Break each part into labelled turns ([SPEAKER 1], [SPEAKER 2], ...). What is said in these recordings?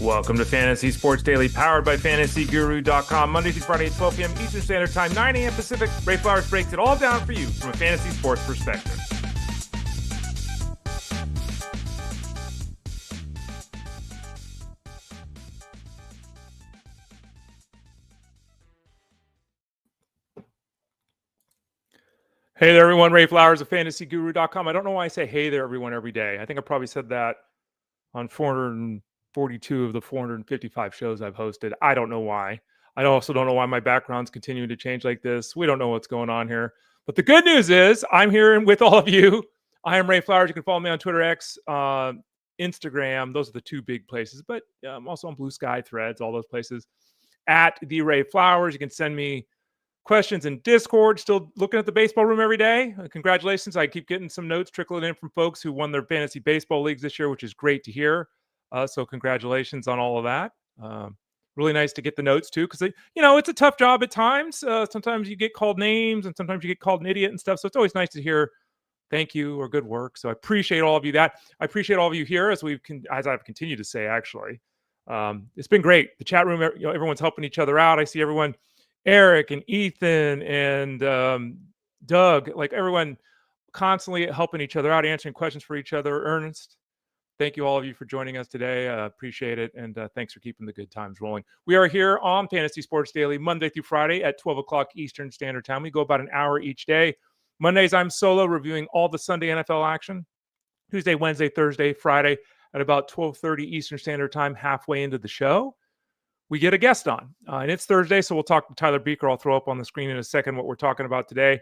[SPEAKER 1] Welcome to Fantasy Sports Daily, powered by FantasyGuru.com. Monday through Friday at 12 p.m. Eastern Standard Time, 9 a.m. Pacific. Ray Flowers breaks it all down for you from a fantasy sports perspective. Hey there, everyone. Ray Flowers of FantasyGuru.com. I don't know why I say hey there, everyone, every day. I think I probably said that on 442 of the 455 shows I've hosted. I don't know why. I also don't know why my background's continuing to change like this. We don't know what's going on here. But the good news is I'm here with all of you. I am Ray Flowers. You can follow me on Twitter, X, Instagram. Those are the two big places. But I'm also on Blue Sky, Threads, all those places. At the Ray Flowers. You can send me questions in Discord. Still looking at the baseball room every day. Congratulations. I keep getting some notes trickling in from folks who won their fantasy baseball leagues this year, which is great to hear. So congratulations on all of that. Really nice to get the notes too, because it's a tough job at times. Sometimes you get called names and sometimes you get called an idiot and stuff. So it's always nice to hear thank you or good work. So I appreciate all of you that. I appreciate all of you here as I've continued to say, actually. It's been great. The chat room, everyone's helping each other out. I see everyone, Eric and Ethan and Doug, like everyone constantly helping each other out, answering questions for each other. Ernest, thank you all of you for joining us today. Appreciate it. And thanks for keeping the good times rolling. We are here on Fantasy Sports Daily, Monday through Friday at 12 o'clock Eastern Standard Time. We go about an hour each day. Mondays, I'm solo reviewing all the Sunday NFL action. Tuesday, Wednesday, Thursday, Friday at about 12:30 Eastern Standard Time, halfway into the show. We get a guest on, and it's Thursday, so we'll talk to Tyler Beaker. I'll throw up on the screen in a second what we're talking about today.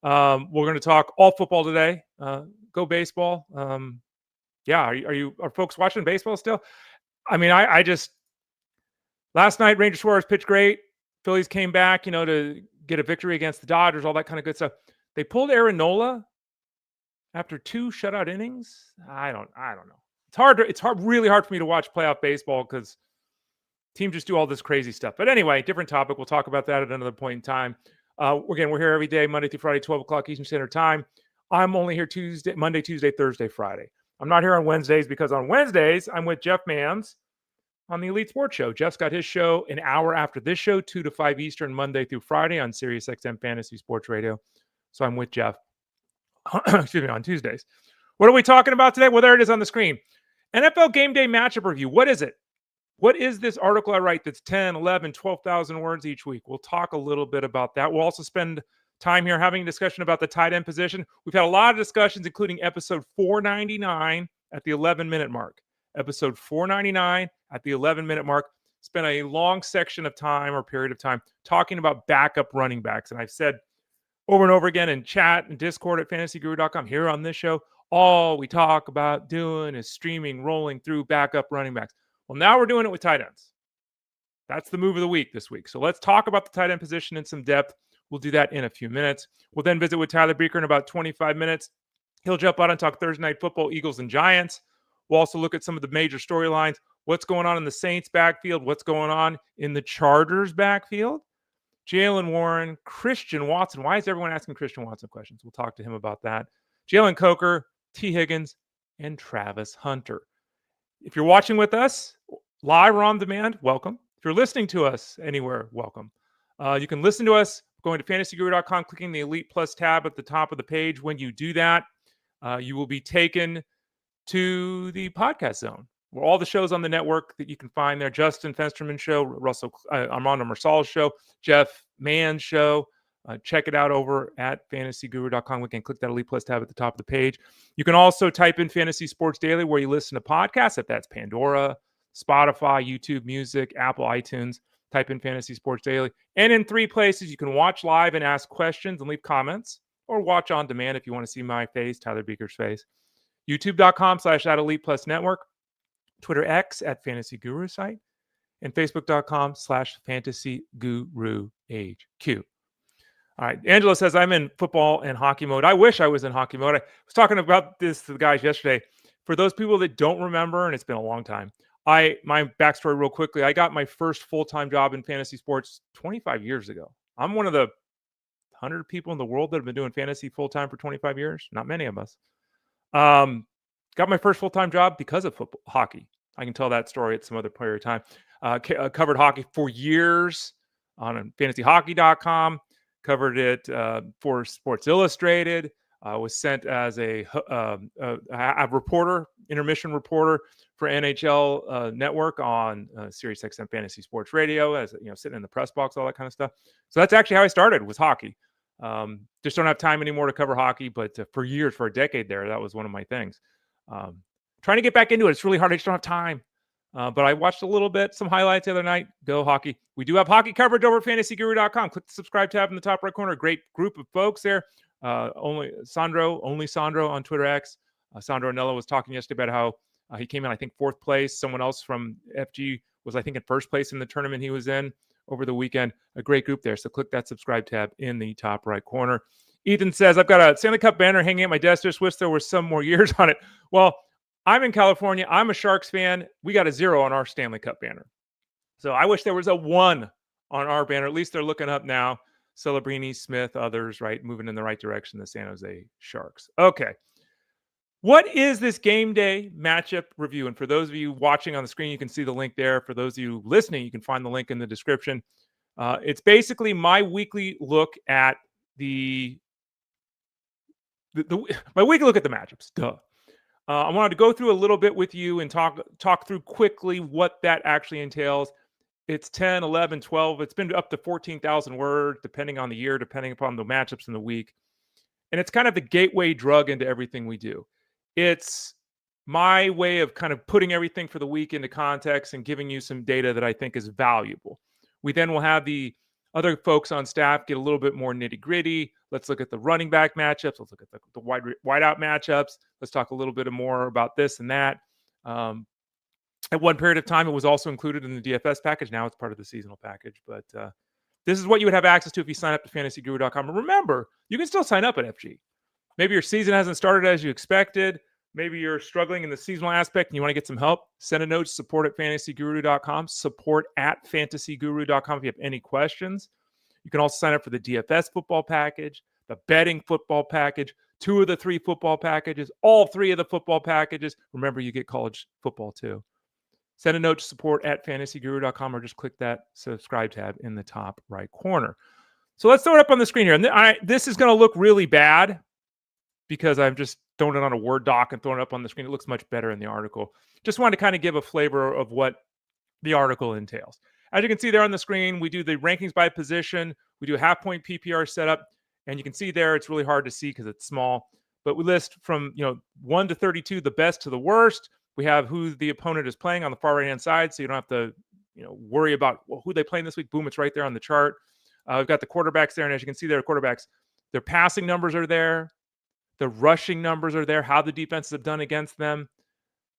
[SPEAKER 1] We're going to talk all football today. Go baseball. Are folks watching baseball still? I mean, I just last night Ranger Suarez pitched great. Phillies came back, to get a victory against the Dodgers, all that kind of good stuff. They pulled Aaron Nola after 2 shutout innings. I don't know. It's really hard for me to watch playoff baseball because teams just do all this crazy stuff. But anyway, different topic. We'll talk about that at another point in time. We're here every day, Monday through Friday, 12 o'clock Eastern Standard Time. I'm only here Monday, Tuesday, Thursday, Friday. I'm not here on Wednesdays because on Wednesdays, I'm with Jeff Mans on the Elite Sports Show. Jeff's got his show an hour after this show, 2 to 5 Eastern, Monday through Friday on Sirius XM Fantasy Sports Radio. So I'm with Jeff on Tuesdays. What are we talking about today? Well, there it is on the screen. NFL Game Day matchup review. What is it? What is this article I write that's 10, 11, 12,000 words each week? We'll talk a little bit about that. We'll also spend time here having a discussion about the tight end position. We've had a lot of discussions, including episode 499 at the 11-minute mark. Episode 499 at the 11-minute mark. Spent a long section of time or period of time talking about backup running backs. And I've said over and over again in chat and Discord at fantasyguru.com, here on this show, all we talk about doing is streaming, rolling through backup running backs. Well, now we're doing it with tight ends. That's the move of the week this week. So let's talk about the tight end position in some depth. We'll do that in a few minutes. We'll then visit with Tyler Beaker in about 25 minutes. He'll jump out and talk Thursday Night Football, Eagles and Giants. We'll also look at some of the major storylines. What's going on in the Saints backfield? What's going on in the Chargers backfield? Jalen Warren, Christian Watson. Why is everyone asking Christian Watson questions? We'll talk to him about that. Jalen Coker, T. Higgins, and Travis Hunter. If you're watching with us live or on demand, welcome. If you're listening to us anywhere, welcome. You can listen to us going to fantasyguru.com, clicking the Elite Plus tab at the top of the page. When you do that, you will be taken to the podcast zone, where all the shows on the network that you can find there. Justin Fensterman's show, Armando Marsal's show, Jeff Mann's show. Check it out over at fantasyguru.com. We can click that Elite Plus tab at the top of the page. You can also type in Fantasy Sports Daily where you listen to podcasts. If that's Pandora, Spotify, YouTube Music, Apple, iTunes, type in Fantasy Sports Daily. And in 3 places, you can watch live and ask questions and leave comments, or watch on demand if you want to see my face, Tyler Beaker's face. YouTube.com/@Elite Plus Network, Twitter X @Fantasy Guru site, and Facebook.com/Fantasy Guru HQ. All right. Angela says, I'm in football and hockey mode. I wish I was in hockey mode. I was talking about this to the guys yesterday. For those people that don't remember, and it's been a long time, my backstory real quickly, I got my first full-time job in fantasy sports 25 years ago. I'm one of the 100 people in the world that have been doing fantasy full-time for 25 years. Not many of us. Got my first full-time job because of hockey. I can tell that story at some other point of time. Covered hockey for years on fantasyhockey.com. Covered it for Sports Illustrated. Was sent as a reporter, intermission reporter for NHL Network on Sirius XM Fantasy Sports Radio, as sitting in the press box, all that kind of stuff. So that's actually how I started, was hockey. Just don't have time anymore to cover hockey, but for years, for a decade there, that was one of my things. Trying to get back into it. It's really hard. I just don't have time. But I watched a little bit, some highlights the other night. Go hockey. We do have hockey coverage over at fantasyguru.com. Click the subscribe tab in the top right corner. Great group of folks there. Only Sandro on Twitter X. Sandro Anello was talking yesterday about how he came in, I think, 4th place. Someone else from FG was, I think, in 1st place in the tournament he was in over the weekend. A great group there. So click that subscribe tab in the top right corner. Ethan says, I've got a Stanley Cup banner hanging at my desk. Just wish there were some more years on it. Well, I'm in California. I'm a Sharks fan. We got a 0 on our Stanley Cup banner. So I wish there was a 1 on our banner. At least they're looking up now. Celebrini, Smith, others, right, moving in the right direction, the San Jose Sharks. Okay. What is this game day matchup review? And for those of you watching on the screen, you can see the link there. For those of you listening, you can find the link in the description. It's basically my weekly look at my weekly look at the matchups. Duh. I wanted to go through a little bit with you and talk through quickly what that actually entails. It's 10, 11, 12. It's been up to 14,000 words, depending on the year, depending upon the matchups in the week. And it's kind of the gateway drug into everything we do. It's my way of kind of putting everything for the week into context and giving you some data that I think is valuable. We then will have the other folks on staff get a little bit more nitty gritty. Let's look at the running back matchups. Let's look at the wide out matchups. Let's talk a little bit more about this and that. At one period of time, it was also included in the DFS package. Now it's part of the seasonal package. But this is what you would have access to if you sign up to fantasyguru.com. And remember, you can still sign up at FG. Maybe your season hasn't started as you expected. Maybe you're struggling in the seasonal aspect and you want to get some help. Send a note to support at fantasyguru.com. Support at fantasyguru.com if you have any questions. You can also sign up for the DFS football package, the betting football package, 2 of the 3 football packages, all 3 of the football packages. Remember, you get college football too. Send a note to support at fantasyguru.com or just click that subscribe tab in the top right corner. So let's throw it up on the screen here. And this is going to look really bad because I'm just throwing it on a Word doc and throwing it up on the screen. It looks much better in the article. Just wanted to kind of give a flavor of what the article entails. As you can see there on the screen, we do the rankings by position. We do a half-point PPR setup. And you can see there, it's really hard to see because it's small. But we list from 1 to 32, the best to the worst. We have who the opponent is playing on the far right-hand side, so you don't have to worry about who they playing this week. Boom, it's right there on the chart. We've got the quarterbacks there, and as you can see there, quarterbacks, their passing numbers are there. The rushing numbers are there, how the defenses have done against them.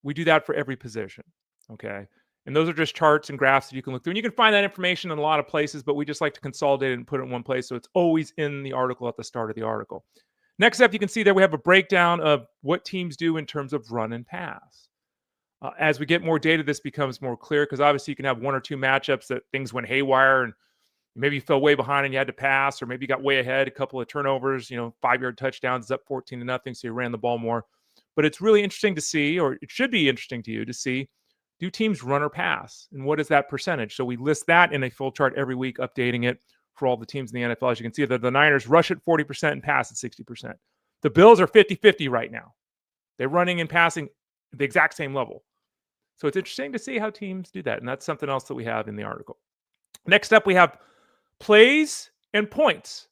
[SPEAKER 1] We do that for every position, okay? And those are just charts and graphs that you can look through. And you can find that information in a lot of places, but we just like to consolidate it and put it in one place, so it's always in the article at the start of the article. Next up, you can see there we have a breakdown of what teams do in terms of run and pass. As we get more data, this becomes more clear because obviously you can have 1 or 2 matchups that things went haywire and maybe you fell way behind and you had to pass, or maybe you got way ahead, a couple of turnovers, 5-yard touchdowns, is up 14-0, so you ran the ball more. But it's really interesting to see, or it should be interesting to you to see, do teams run or pass? And what is that percentage? So we list that in a full chart every week, updating it for all the teams in the NFL. As you can see, the Niners rush at 40% and pass at 60%. The Bills are 50-50 right now. They're running and passing at the exact same level. So it's interesting to see how teams do that. And that's something else that we have in the article. Next up, we have plays and points.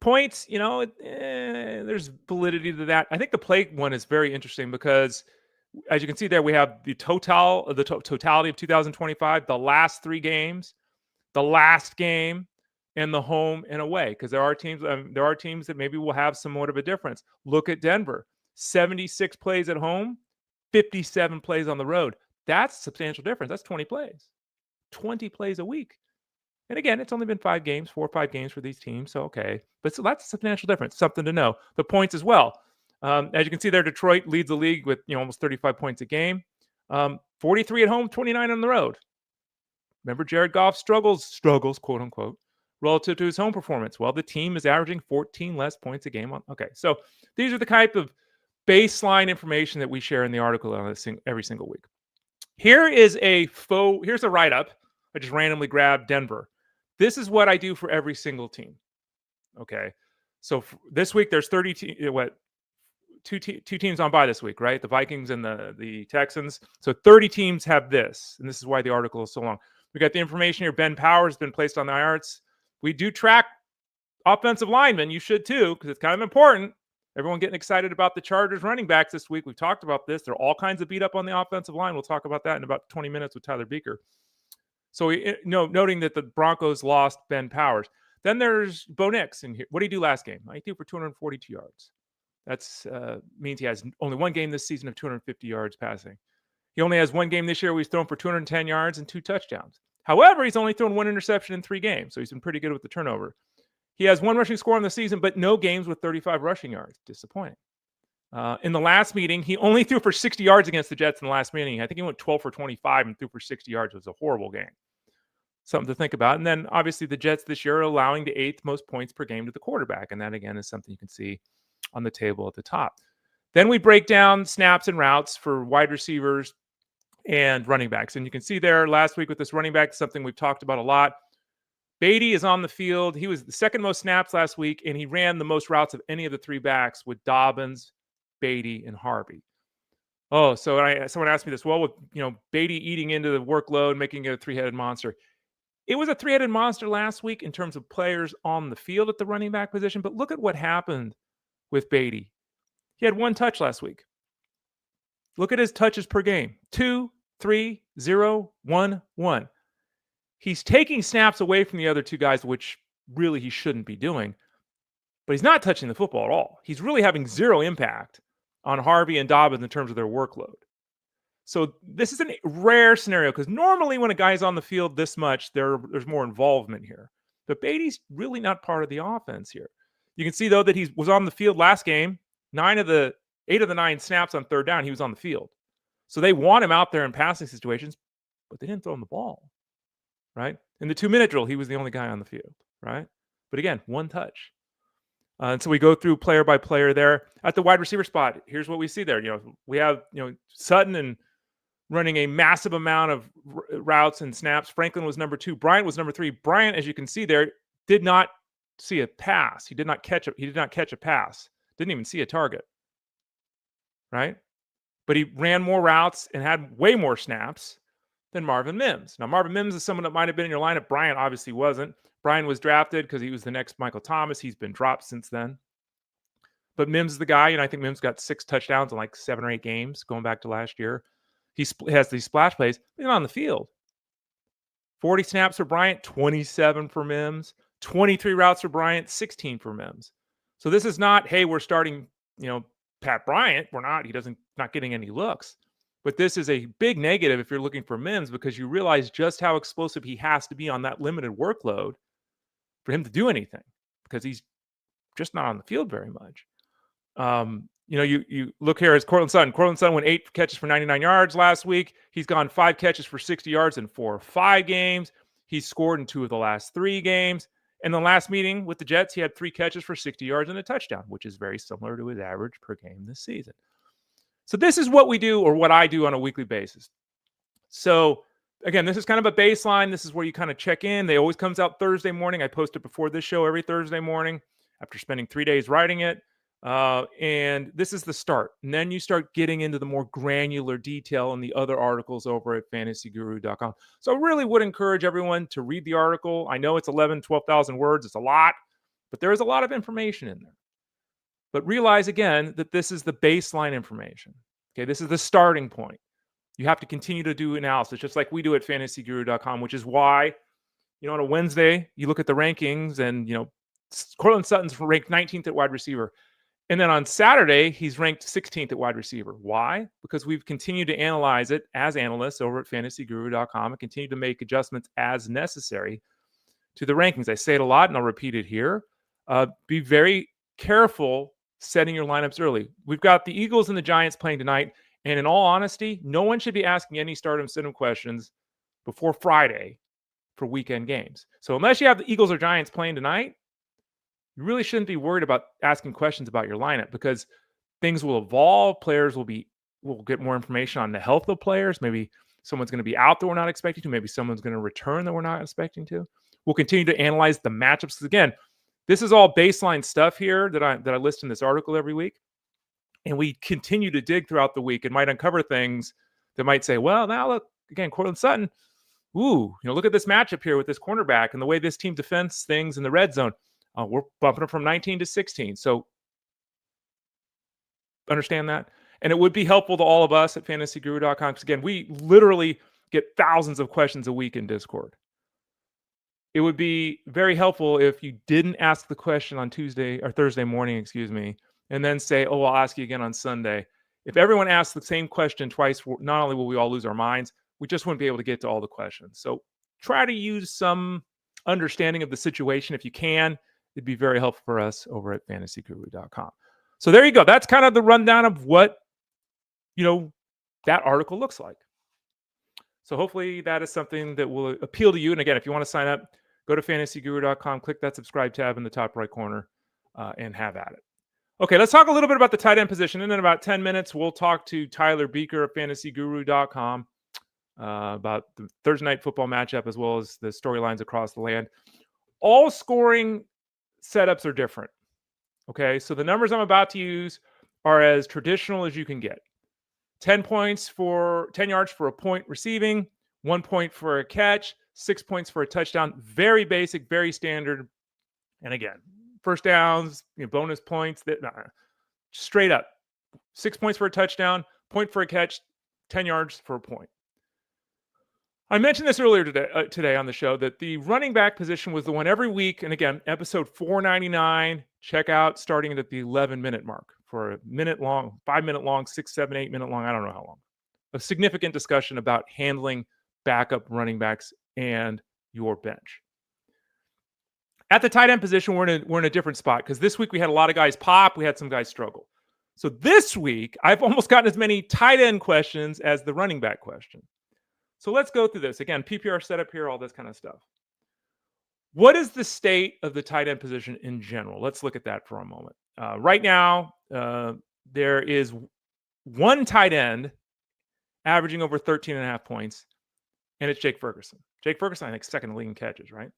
[SPEAKER 1] Points, there's validity to that. I think the play one is very interesting because, as you can see there, we have the totality of 2025, the last 3 games, the last game, and the home and away. Because there are teams that maybe will have somewhat of a difference. Look at Denver, 76 plays at home, 57 plays on the road. That's a substantial difference. That's 20 plays. 20 plays a week. And again, it's only been 5 games, 4 or 5 games for these teams. So, okay. But so that's a substantial difference. Something to know. The points as well. As you can see there, Detroit leads the league with almost 35 points a game. 43 at home, 29 on the road. Remember, Jared Goff struggles, quote unquote, relative to his home performance. Well, the team is averaging 14 less points a game. Okay, so these are the type of baseline information that we share in the article every single week. Here's a write-up. I just randomly grabbed Denver. This is what I do for every single team. Okay, so this week there's two teams on bye this week, right? The Vikings and the Texans. So 30 teams have this, and this is why the article is so long. We got the information here. Ben Powers has been placed on the IRs. We do track offensive linemen. You should too, because it's kind of important. Everyone getting excited about the Chargers running backs this week. We've talked about this. They're all kinds of beat up on the offensive line. We'll talk about that in about 20 minutes with Tyler Beaker. So noting that the Broncos lost Ben Powers. Then there's Bo Nix in here. What did he do last game? He threw for 242 yards. That's means he has only one game this season of 250 yards passing. He only has one game this year where he's thrown for 210 yards and 2 touchdowns. However, he's only thrown 1 interception in 3 games, so he's been pretty good with the turnover. He has 1 rushing score in the season, but no games with 35 rushing yards. Disappointing. In the last meeting, he only threw for 60 yards against the Jets in the last meeting. I think he went 12 for 25 and threw for 60 yards. It was a horrible game. Something to think about. And then, obviously, the Jets this year are allowing the 8th most points per game to the quarterback. And that, again, is something you can see on the table at the top. Then we break down snaps and routes for wide receivers and running backs. And you can see there last week with this running back, something we've talked about a lot. Beatty is on the field. He was the second most snaps last week, and he ran the most routes of any of the 3 backs with Dobbins, Beatty, and Harvey. Oh, so someone asked me this. Well, with Beatty eating into the workload, making it a 3-headed monster. It was a 3-headed monster last week in terms of players on the field at the running back position. But look at what happened with Beatty. He had 1 touch last week. Look at his touches per game. 2, 3, 0, 1, 1. He's taking snaps away from the other 2 guys, which really he shouldn't be doing. But he's not touching the football at all. He's really having 0 impact on Harvey and Dobbins in terms of their workload. So this is a rare scenario because normally when a guy's on the field this much, there's more involvement here. But Beatty's really not part of the offense here. You can see, though, that he was on the field last game. 8 of the 9 snaps on 3rd down, he was on the field. So they want him out there in passing situations, but they didn't throw him the ball. Right? In the 2-minute drill, he was the only guy on the field, right? But again, 1 touch. And so we go through player by player there. At the wide receiver spot, here's what we see there. We have, Sutton and running a massive amount of routes and snaps. Franklin was number 2. Bryant was number 3. Bryant, as you can see there, did not see a pass. He did not catch a pass. Didn't even see a target. Right? But he ran more routes and had way more snaps than Marvin Mims. Now, Marvin Mims is someone that might have been in your lineup. Bryant obviously wasn't. Bryant was drafted because he was the next Michael Thomas. He's been dropped since then. But Mims is the guy, and I think Mims got 6 touchdowns in like 7 or 8 games going back to last year. He has these splash plays. He's on the field. 40 snaps for Bryant, 27 for Mims. 23 routes for Bryant, 16 for Mims. So this is not, hey, we're starting, Pat Bryant. We're not. He not getting any looks. But this is a big negative if you're looking for Mims because you realize just how explosive he has to be on that limited workload for him to do anything because he's just not on the field very much. You look here as Cortland Sutton. Cortland Sutton went 8 catches for 99 yards last week. He's gone 5 catches for 60 yards in 4 or 5 games. He's scored in 2 of the last 3 games. In the last meeting with the Jets, he had 3 catches for 60 yards and a touchdown, which is very similar to his average per game this season. So this is what we do or what I do on a weekly basis. So again, this is kind of a baseline. This is where you kind of check in. They always comes out Thursday morning. I post it before this show every Thursday morning after spending 3 days writing it. And this is the start. And then you start getting into the more granular detail in the other articles over at fantasyguru.com. So I really would encourage everyone to read the article. I know it's 12,000 words. It's a lot, but there is a lot of information in there. But realize, again, that this is the baseline information. Okay, this is the starting point. You have to continue to do analysis, just like we do at fantasyguru.com, which is why, on a Wednesday, you look at the rankings and, Cortland Sutton's ranked 19th at wide receiver. And then on Saturday, he's ranked 16th at wide receiver. Why? Because we've continued to analyze it as analysts over at fantasyguru.com and continue to make adjustments as necessary to the rankings. I say it a lot, and I'll repeat it here. Be very careful setting your lineups early. We've got the Eagles and the Giants playing tonight. And in all honesty, no one should be asking any start and sit-em questions before Friday for weekend games. So unless you have the Eagles or Giants playing tonight, you really shouldn't be worried about asking questions about your lineup because things will evolve. Players will get more information on the health of players. Maybe someone's going to be out that we're not expecting to. Maybe someone's going to return that we're not expecting to. We'll continue to analyze the matchups. Because again, this is all baseline stuff here that I list in this article every week. And we continue to dig throughout the week and might uncover things that might say, well, now look, again, Courtland Sutton, look at this matchup here with this cornerback and the way this team defends things in the red zone. We're bumping them from 19 to 16. So understand that. And it would be helpful to all of us at fantasyguru.com. Because again, we literally get thousands of questions a week in Discord. It would be very helpful if you didn't ask the question on Tuesday or Thursday morning, and then say, I'll ask you again on Sunday. If everyone asks the same question twice, not only will we all lose our minds, we just wouldn't be able to get to all the questions. So try to use some understanding of the situation if you can. It'd be very helpful for us over at fantasyguru.com. So there you go. That's kind of the rundown of what, that article looks like. So hopefully that is something that will appeal to you. And again, if you want to sign up, go to fantasyguru.com, click that subscribe tab in the top right corner, and have at it. Okay, let's talk a little bit about the tight end position. And in about 10 minutes, we'll talk to Tyler Beaker of fantasyguru.com about the Thursday night football matchup as well as the storylines across the land. All scoring setups are different. Okay, so the numbers I'm about to use are as traditional as you can get. 10 yards for a point receiving, 1 point for a catch, 6 points for a touchdown. Very basic, very standard. And again, first downs, bonus points, straight up. 6 points for a touchdown, point for a catch, 10 yards for a point. I mentioned this earlier today on the show that the running back position was the one every week. And again, episode 499, check out starting at the 11-minute mark for a minute long, 5 minute long, 6, 7, 8 minute long. I don't know how long. A significant discussion about handling backup running backs and your bench. At the tight end position, we're in a different spot because this week we had a lot of guys pop. We had some guys struggle. So this week, I've almost gotten as many tight end questions as the running back question. So let's go through this. Again, PPR setup here, all this kind of stuff. What is the state of the tight end position in general? Let's look at that for a moment. Right now, there is one tight end averaging over 13.5 points, and it's Jake Ferguson. Jake Ferguson, I think, second in the league in catches, right?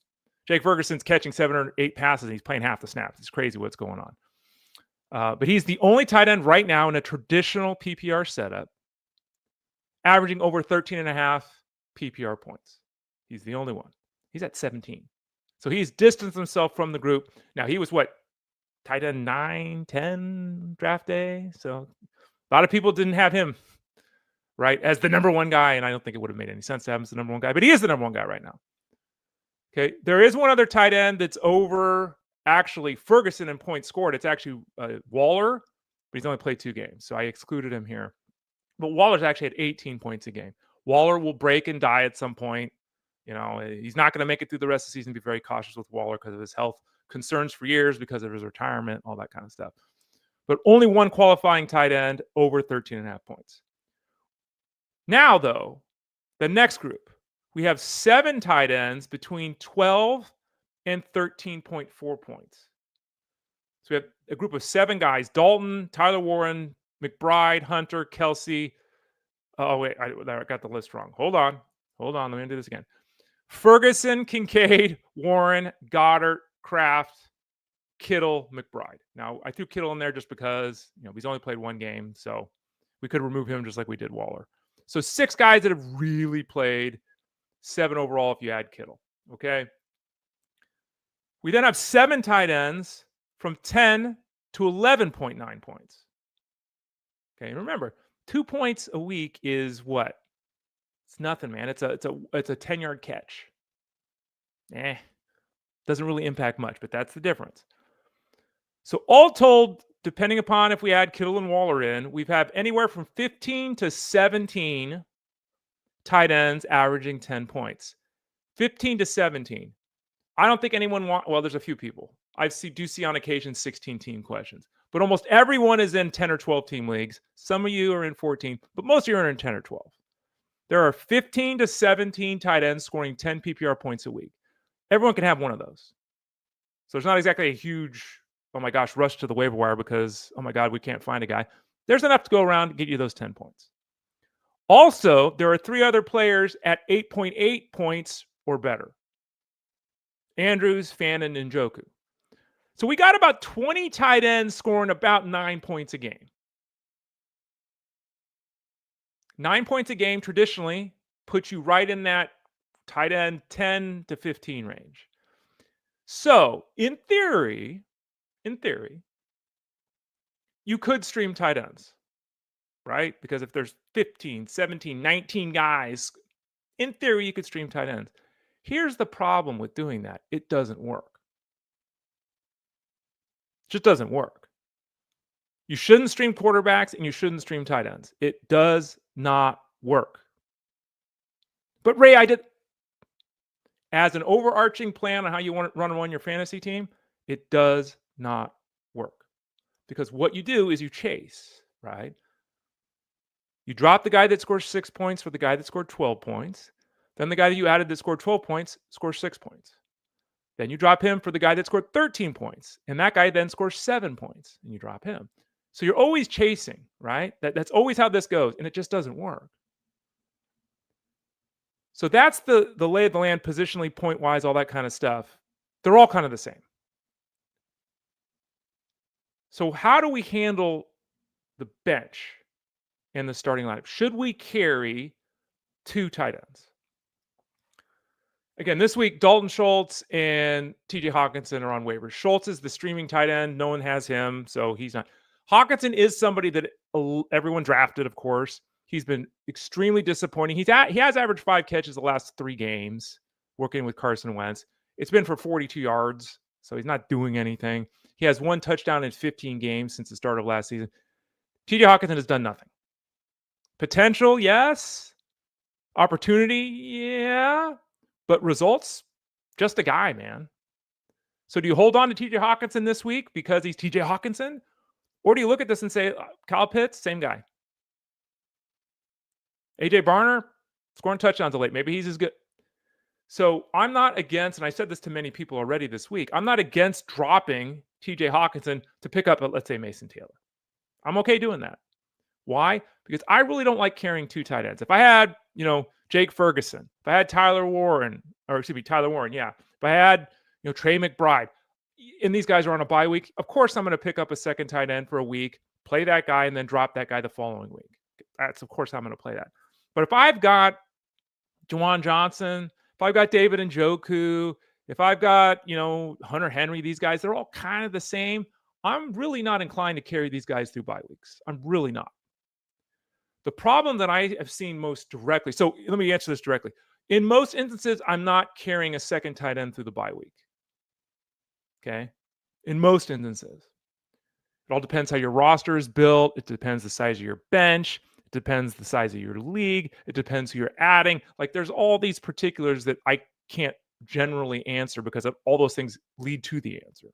[SPEAKER 1] Jake Ferguson's catching 7 or 8 passes, and he's playing half the snaps. It's crazy what's going on. But he's the only tight end right now in a traditional PPR setup averaging over 13.5 PPR points. He's the only one. He's at 17. So he's distanced himself from the group. Now, he was tight end 9, 10 draft day. So a lot of people didn't have him, right, as the number one guy. And I don't think it would have made any sense to have him as the number one guy. But he is the number one guy right now. Okay, there is one other tight end that's over actually Ferguson in points scored. It's actually Waller, but he's only played 2 games. So I excluded him here. But Waller's actually at 18 points a game. Waller will break and die at some point. He's not going to make it through the rest of the season. Be very cautious with Waller because of his health concerns for years, because of his retirement, all that kind of stuff. But only one qualifying tight end over 13.5 points. Now, though, the next group, we have 7 tight ends between 12 and 13.4 points. So we have a group of 7 guys: Dalton, Tyler Warren, McBride, Hunter, Kelsey. Oh, wait, I got the list wrong. Hold on. Let me do this again. Ferguson, Kincaid, Warren, Goddard, Kraft, Kittle, McBride. Now, I threw Kittle in there just because, he's only played 1 game, so we could remove him just like we did Waller. So 6 guys that have really played, 7 overall if you add Kittle, okay? We then have 7 tight ends from 10 to 11.9 points. Okay, remember, 2 points a week is what? It's nothing, man. It's a 10-yard catch. Doesn't really impact much, but that's the difference. So all told, depending upon if we add Kittle and Waller in, we've had anywhere from 15 to 17 tight ends averaging 10 points. 15 to 17. I don't think anyone there's a few people. Do see on occasion 16-team questions. But almost everyone is in 10 or 12 team leagues. Some of you are in 14, but most of you are in 10 or 12. There are 15 to 17 tight ends scoring 10 PPR points a week. Everyone can have one of those. So it's not exactly a huge, oh my gosh, rush to the waiver wire because, oh my God, we can't find a guy. There's enough to go around to get you those 10 points. Also, there are 3 other players at 8.8 points or better. Andrews, Fannin, and Njoku. So we got about 20 tight ends scoring about 9 points a game. 9 points a game traditionally puts you right in that tight end 10 to 15 range. So in theory, you could stream tight ends, right? Because if there's 15, 17, 19 guys, in theory, you could stream tight ends. Here's the problem with doing that. It doesn't work. It just doesn't work. You shouldn't stream quarterbacks and you shouldn't stream tight ends. It does not work. But Ray, I did, as an overarching plan on how you want to run your fantasy team, it does not work. Because what you do is you chase, right? You drop the guy that scores 6 points for the guy that scored 12 points. Then the guy that you added that scored 12 points scores 6 points. Then you drop him for the guy that scored 13 points. And that guy then scores 7 points. And you drop him. So you're always chasing, right? That's always how this goes. And it just doesn't work. So that's the lay of the land, positionally, point-wise, all that kind of stuff. They're all kind of the same. So how do we handle the bench and the starting lineup? Should we carry 2 tight ends? Again, this week, Dalton Schultz and TJ Hawkinson are on waivers. Schultz is the streaming tight end. No one has him, so he's not. Hawkinson is somebody that everyone drafted, of course. He's been extremely disappointing. He has averaged 5 catches the last 3 games working with Carson Wentz. It's been for 42 yards, so he's not doing anything. He has 1 touchdown in 15 games since the start of last season. TJ Hawkinson has done nothing. Potential, yes. Opportunity, yeah. But results, just a guy, man. So do you hold on to TJ Hawkinson this week because he's TJ Hawkinson? Or do you look at this and say, Kyle Pitts, same guy. AJ Barner, scoring touchdowns late. Maybe he's as good. So I'm not against, and I said this to many people already this week, I'm not against dropping TJ Hawkinson to pick up, let's say, Mason Taylor. I'm okay doing that. Why? Because I really don't like carrying 2 tight ends. If I had, Jake Ferguson, if I had Tyler Warren, yeah. If I had, Trey McBride, and these guys are on a bye week, of course I'm going to pick up a second tight end for a week, play that guy, and then drop that guy the following week. That's, of course, I'm going to play that. But if I've got Juwan Johnson, if I've got David Njoku, if I've got, Hunter Henry, these guys, they're all kind of the same. I'm really not inclined to carry these guys through bye weeks. I'm really not. The problem that I have seen most directly, so let me answer this directly. In most instances, I'm not carrying a second tight end through the bye week. Okay? In most instances. It all depends how your roster is built. It depends the size of your bench. It depends the size of your league. It depends who you're adding. Like there's all these particulars that I can't generally answer because of all those things lead to the answer.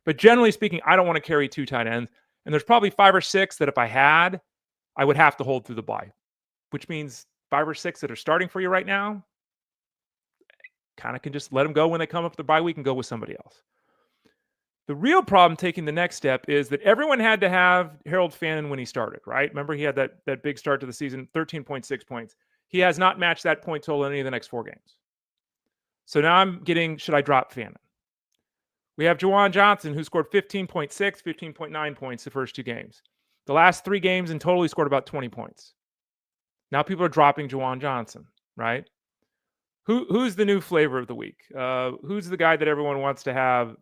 [SPEAKER 1] But generally speaking, I don't want to carry 2 tight ends. And there's probably 5 or 6 that if I had, I would have to hold through the bye, which means 5 or 6 that are starting for you right now, kind of can just let them go when they come up the bye week and go with somebody else. The real problem taking the next step is that everyone had to have Harold Fannin when he started, right? Remember, he had that big start to the season, 13.6 points. He has not matched that point total in any of the next 4 games. So now I'm getting, should I drop Fannin? We have Juwan Johnson, who scored 15.6, 15.9 points the first 2 games. The last 3 games in total, he scored about 20 points. Now people are dropping Juwan Johnson, right? Who's the new flavor of the week? Who's the guy that everyone wants to have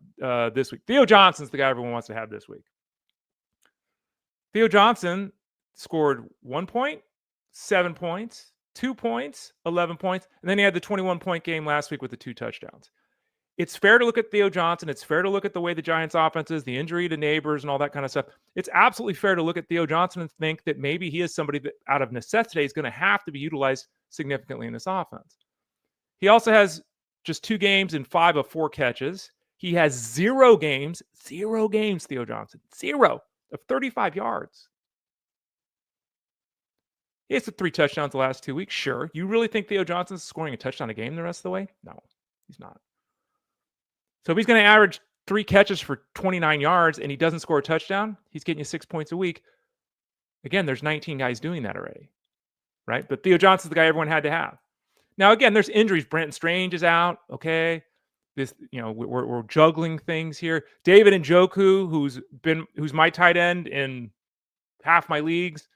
[SPEAKER 1] this week? Theo Johnson's the guy everyone wants to have this week. Theo Johnson scored 1 point, 7 points, 2 points, 11 points, and then he had the 21-point game last week with the 2 touchdowns. It's fair to look at Theo Johnson. It's fair to look at the way the Giants' offense is, the injury to Neighbors and all that kind of stuff. It's absolutely fair to look at Theo Johnson and think that maybe he is somebody that out of necessity is going to have to be utilized significantly in this offense. He also has just 2 games and 5 of 4 catches. He has 0 games, Theo Johnson, 0 of 35 yards. He has 3 touchdowns the last 2 weeks. Sure. You really think Theo Johnson's scoring a touchdown a game the rest of the way? No, he's not. So if he's going to average 3 catches for 29 yards and he doesn't score a touchdown, he's getting you 6 points a week. Again, there's 19 guys doing that already, right? But Theo Johnson's the guy everyone had to have. Now, again, there's injuries. Brenton Strange is out. Okay. This, we're juggling things here. David Njoku, who's my tight end in half my leagues,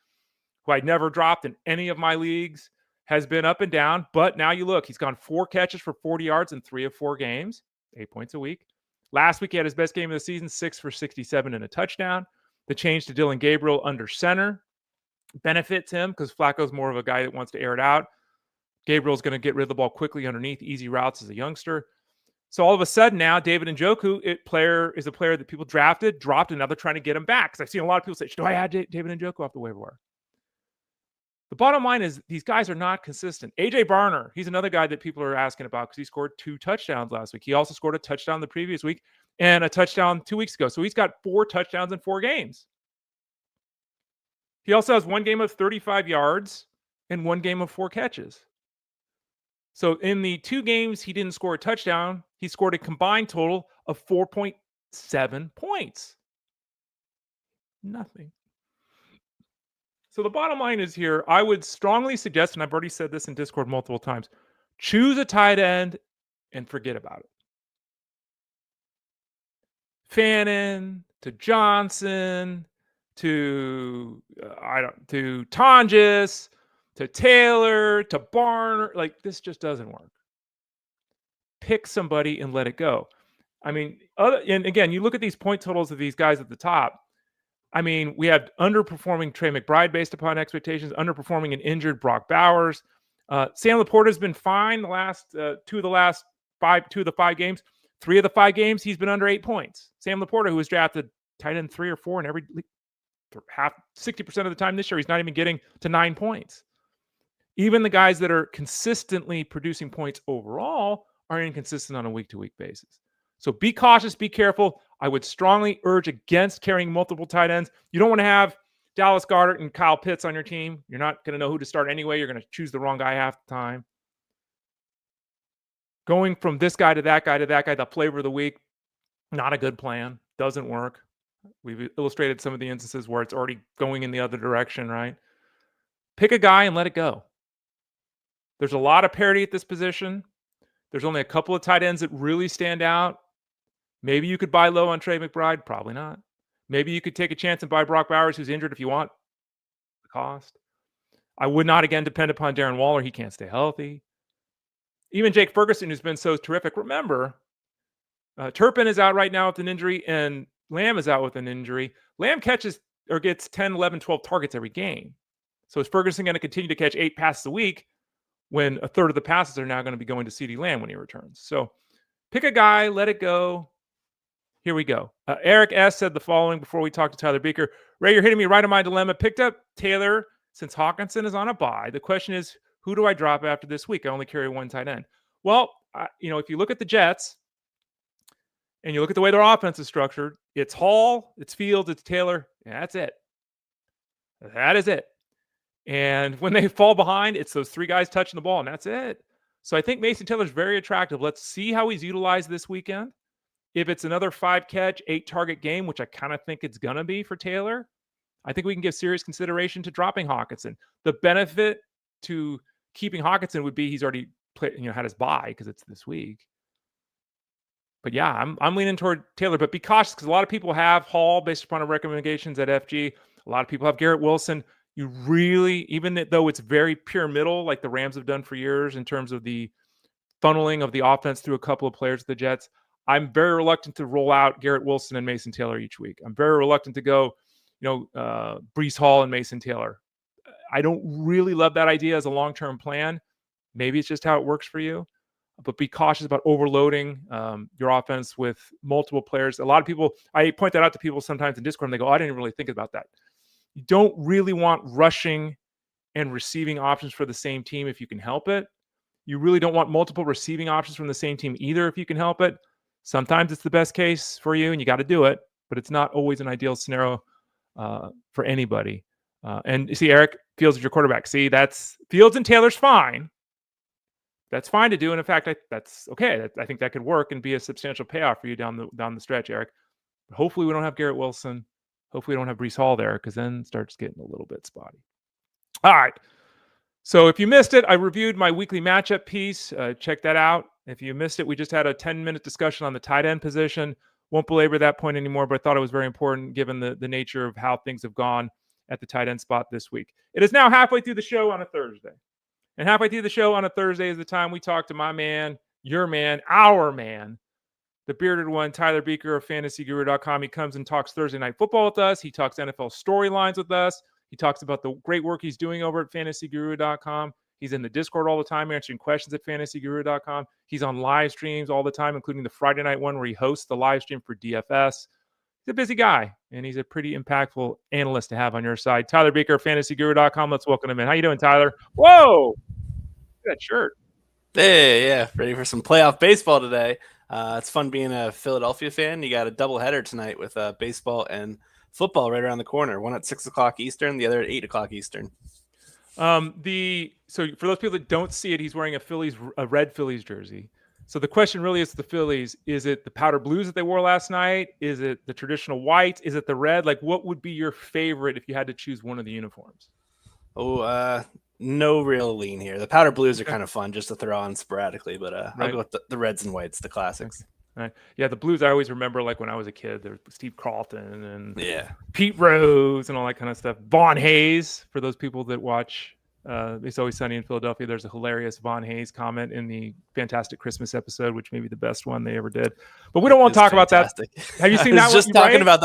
[SPEAKER 1] who I never dropped in any of my leagues, has been up and down. But now you look, he's gone 4 catches for 40 yards in 3 of 4 games, 8 points a week. Last week, he had his best game of the season, 6 for 67 and a touchdown. The change to Dylan Gabriel under center benefits him because Flacco's more of a guy that wants to air it out. Gabriel's going to get rid of the ball quickly underneath, easy routes as a youngster. So all of a sudden now, David Njoku is a player that people drafted, dropped, and now they're trying to get him back. Because I've seen a lot of people say, do I add David Njoku off the waiver wire? The bottom line is these guys are not consistent. AJ Barner, he's another guy that people are asking about because he scored 2 touchdowns last week. He also scored a touchdown the previous week and a touchdown 2 weeks ago. So he's got 4 touchdowns in 4 games. He also has 1 game of 35 yards and 1 game of 4 catches. So in the 2 games he didn't score a touchdown, he scored a combined total of 4.7 points. Nothing. So the bottom line is here, I would strongly suggest, and I've already said this in Discord multiple times, choose a tight end and forget about it. Fannin to Johnson to Tonjes to Taylor to Barner, like this just doesn't work. Pick somebody and let it go. I mean, and again, you look at these point totals of these guys at the top. I mean, we have underperforming Trey McBride based upon expectations, underperforming an injured Brock Bowers. Sam Laporta has been fine the last 2 of the 5 games. 3 of the 5 games, he's been under 8 points. Sam Laporta, who was drafted tight end 3 or 4 in every 60% of the time this year, he's not even getting to 9 points. Even the guys that are consistently producing points overall are inconsistent on a week-to-week basis. So be cautious, be careful. I would strongly urge against carrying multiple tight ends. You don't want to have Dallas Goedert and Kyle Pitts on your team. You're not going to know who to start anyway. You're going to choose the wrong guy half the time. Going from this guy to that guy to that guy, the flavor of the week, not a good plan. Doesn't work. We've illustrated some of the instances where it's already going in the other direction, right? Pick a guy and let it go. There's a lot of parity at this position. There's only a couple of tight ends that really stand out. Maybe you could buy low on Trey McBride. Probably not. Maybe you could take a chance and buy Brock Bowers, who's injured, if you want the cost. I would not, again, depend upon Darren Waller. He can't stay healthy. Even Jake Ferguson, who's been so terrific. Remember, Turpin is out right now with an injury, and Lamb is out with an injury. Lamb catches or gets 10, 11, 12 targets every game. So is Ferguson going to continue to catch 8 passes a week when a third of the passes are now going to be going to CeeDee Lamb when he returns? So pick a guy, let it go. Here we go. Eric S. said the following before we talk to Tyler Beaker. Ray, you're hitting me right on my dilemma. Picked up Taylor since Hawkinson is on a bye. The question is, who do I drop after this week? I only carry 1 tight end. Well, if you look at the Jets and you look at the way their offense is structured, it's Hall, it's Fields, it's Taylor. And that's it. That is it. And when they fall behind, it's those 3 guys touching the ball, and that's it. So I think Mason Taylor's very attractive. Let's see how he's utilized this weekend. If it's another 5-catch, 8-target game, which I kind of think it's going to be for Taylor, I think we can give serious consideration to dropping Hawkinson. The benefit to keeping Hawkinson would be he's already had his bye because it's this week. But yeah, I'm leaning toward Taylor, but be cautious because a lot of people have Hall based upon our recommendations at FG. A lot of people have Garrett Wilson. You really, even though it's very pyramidal, like the Rams have done for years in terms of the funneling of the offense through a couple of players of the Jets, I'm very reluctant to roll out Garrett Wilson and Mason Taylor each week. I'm very reluctant to go, Breece Hall and Mason Taylor. I don't really love that idea as a long-term plan. Maybe it's just how it works for you, but be cautious about overloading your offense with multiple players. A lot of people, I point that out to people sometimes in Discord, and they go, I didn't really think about that. You don't really want rushing and receiving options for the same team if you can help it. You really don't want multiple receiving options from the same team either if you can help it. Sometimes it's the best case for you and you got to do it, but it's not always an ideal scenario for anybody. And you see, Eric, Fields is your quarterback. See, that's Fields and Taylor's fine. That's fine to do. And in fact, that's okay. I think that could work and be a substantial payoff for you down the stretch, Eric. But hopefully we don't have Garrett Wilson. Hopefully we don't have Breece Hall there, because then it starts getting a little bit spotty. All right. So if you missed it, I reviewed my weekly matchup piece. Check that out. If you missed it, we just had a 10-minute discussion on the tight end position. Won't belabor that point anymore, but I thought it was very important given the nature of how things have gone at the tight end spot this week. It is now halfway through the show on a Thursday. And halfway through the show on a Thursday is the time we talk to my man, your man, our man, the bearded one, Tyler Beaker of FantasyGuru.com. He comes and talks Thursday Night Football with us. He talks NFL storylines with us. He talks about the great work he's doing over at FantasyGuru.com. He's in the Discord all the time answering questions at FantasyGuru.com. He's on live streams all the time, including the Friday night one where he hosts the live stream for DFS. He's a busy guy, and he's a pretty impactful analyst to have on your side. Tyler Beaker of FantasyGuru.com. Let's welcome him in. How you doing, Tyler? Whoa! Look at that shirt.
[SPEAKER 2] Hey, yeah, ready for some playoff baseball today. It's fun being a Philadelphia fan. You got a doubleheader tonight with baseball and football right around the corner. One at 6 o'clock Eastern, the other at 8 o'clock Eastern.
[SPEAKER 1] So for those people that don't see it, he's wearing a red Phillies jersey. So the question really is the Phillies. Is it the powder blues that they wore last night? Is it the traditional white? Is it the red? Like, what would be your favorite if you had to choose one of the uniforms?
[SPEAKER 2] No real lean here. The powder blues are kind of fun just to throw on sporadically, but
[SPEAKER 1] Right.
[SPEAKER 2] I'll go with the reds and whites, the classics.
[SPEAKER 1] Right. Yeah, the blues I always remember, like when I was a kid, there was Steve Carlton and
[SPEAKER 2] Yeah,
[SPEAKER 1] Pete Rose and all that kind of stuff. Vaughn Hayes, for those people that watch It's Always Sunny in Philadelphia, there's a hilarious Vaughn Hayes comment in the Fantastic Christmas episode, which may be the best one they ever did. But we don't want to talk about that. Have you seen that?
[SPEAKER 2] I was just talking about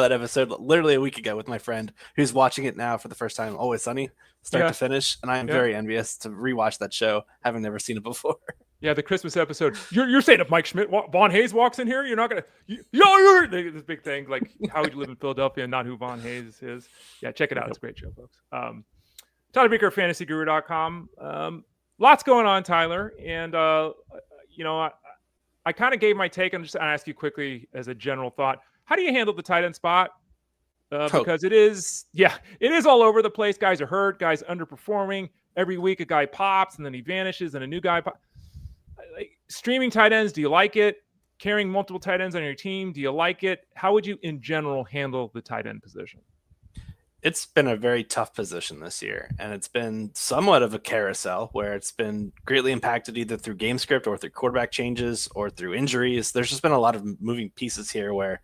[SPEAKER 2] that episode literally a week ago with my friend who's watching it now for the first time. Always Sunny, start to finish, and I am very envious to rewatch that show, having never seen it before.
[SPEAKER 1] Yeah, the Christmas episode. You're saying if Mike Schmidt, Vaughn Hayes walks in here, you're not gonna, you're this big thing like how would you live in Philadelphia and not who Vaughn Hayes is? Yeah, check it out. It's a great show, folks. Tyler Beaker, FantasyGuru.com. Lots going on, Tyler, and I kind of gave my take. I'm just gonna ask you quickly as a general thought. How do you handle the tight end spot? Because it is all over the place. Guys are hurt. Guys underperforming. Every week a guy pops and then he vanishes and a new guy pops. Like, streaming tight ends, do you like it? Carrying multiple tight ends on your team, do you like it? How would you in general handle the tight end position?
[SPEAKER 2] It's been a very tough position this year, and it's been somewhat of a carousel where it's been greatly impacted either through game script or through quarterback changes or through injuries. There's just been a lot of moving pieces here where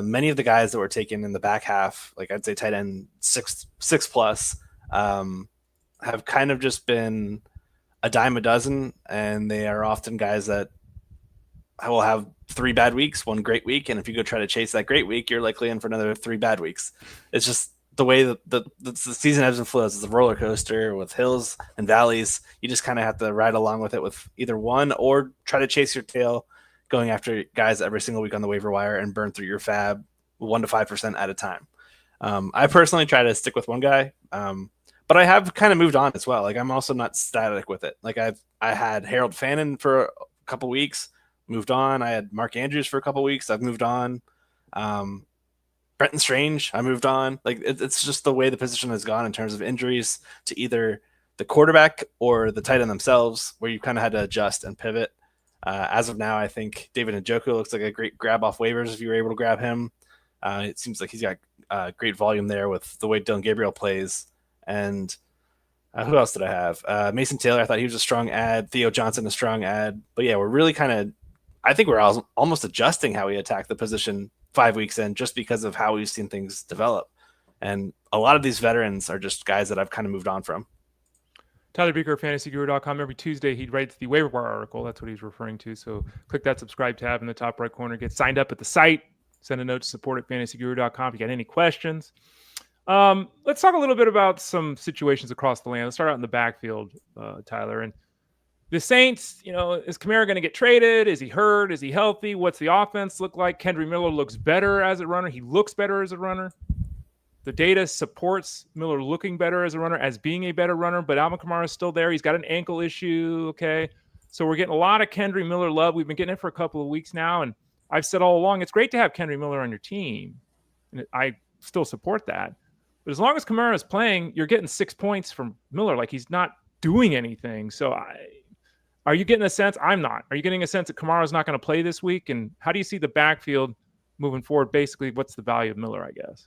[SPEAKER 2] many of the guys that were taken in the back half, like I'd say tight end six plus, have kind of just been a dime a dozen, and they are often guys that will have 3 bad weeks, 1 great week, and if you go try to chase that great week, you're likely in for another 3 bad weeks. It's just the way that the season ebbs and flows. It's a roller coaster with hills and valleys. You just kind of have to ride along with it with either one or try to chase your tail, going after guys every single week on the waiver wire and burn through your fab 1 to 5% at a time. I personally try to stick with one guy, but I have kind of moved on as well. Like, I'm also not static with it. Like, I had Harold Fannin for a couple weeks, moved on. I had Mark Andrews for a couple weeks. I've moved on. Brenton Strange, I moved on. Like, it's just the way the position has gone in terms of injuries to either the quarterback or the tight end themselves, where you kind of had to adjust and pivot. As of now, I think David Njoku looks like a great grab off waivers if you were able to grab him. It seems like he's got great volume there with the way Dylan Gabriel plays. And who else did I have? Mason Taylor, I thought he was a strong ad. Theo Johnson, a strong ad. But yeah, we're really I think we're almost adjusting how we attack the position 5 weeks in just because of how we've seen things develop. And a lot of these veterans are just guys that I've kind of moved on from.
[SPEAKER 1] Tyler Beaker, FantasyGuru.com. Every Tuesday, he writes the waiver wire article. That's what he's referring to. So click that subscribe tab in the top right corner. Get signed up at the site. Send a note to support at FantasyGuru.com if you got any questions. Let's talk a little bit about some situations across the land. Let's start out in the backfield, Tyler. And the Saints, is Kamara going to get traded? Is he hurt? Is he healthy? What's the offense look like? Kendry Miller looks better as a runner. He looks better as a runner. The data supports Miller looking better as a runner, as being a better runner, but Alvin Kamara is still there. He's got an ankle issue, okay? So we're getting a lot of Kendry Miller love. We've been getting it for a couple of weeks now, and I've said all along, it's great to have Kendry Miller on your team, and I still support that. But as long as Kamara is playing, you're getting 6 points from Miller. Like, he's not doing anything. So are you getting a sense? I'm not. Are you getting a sense that Kamara's not going to play this week? And how do you see the backfield moving forward? Basically, what's the value of Miller, I guess?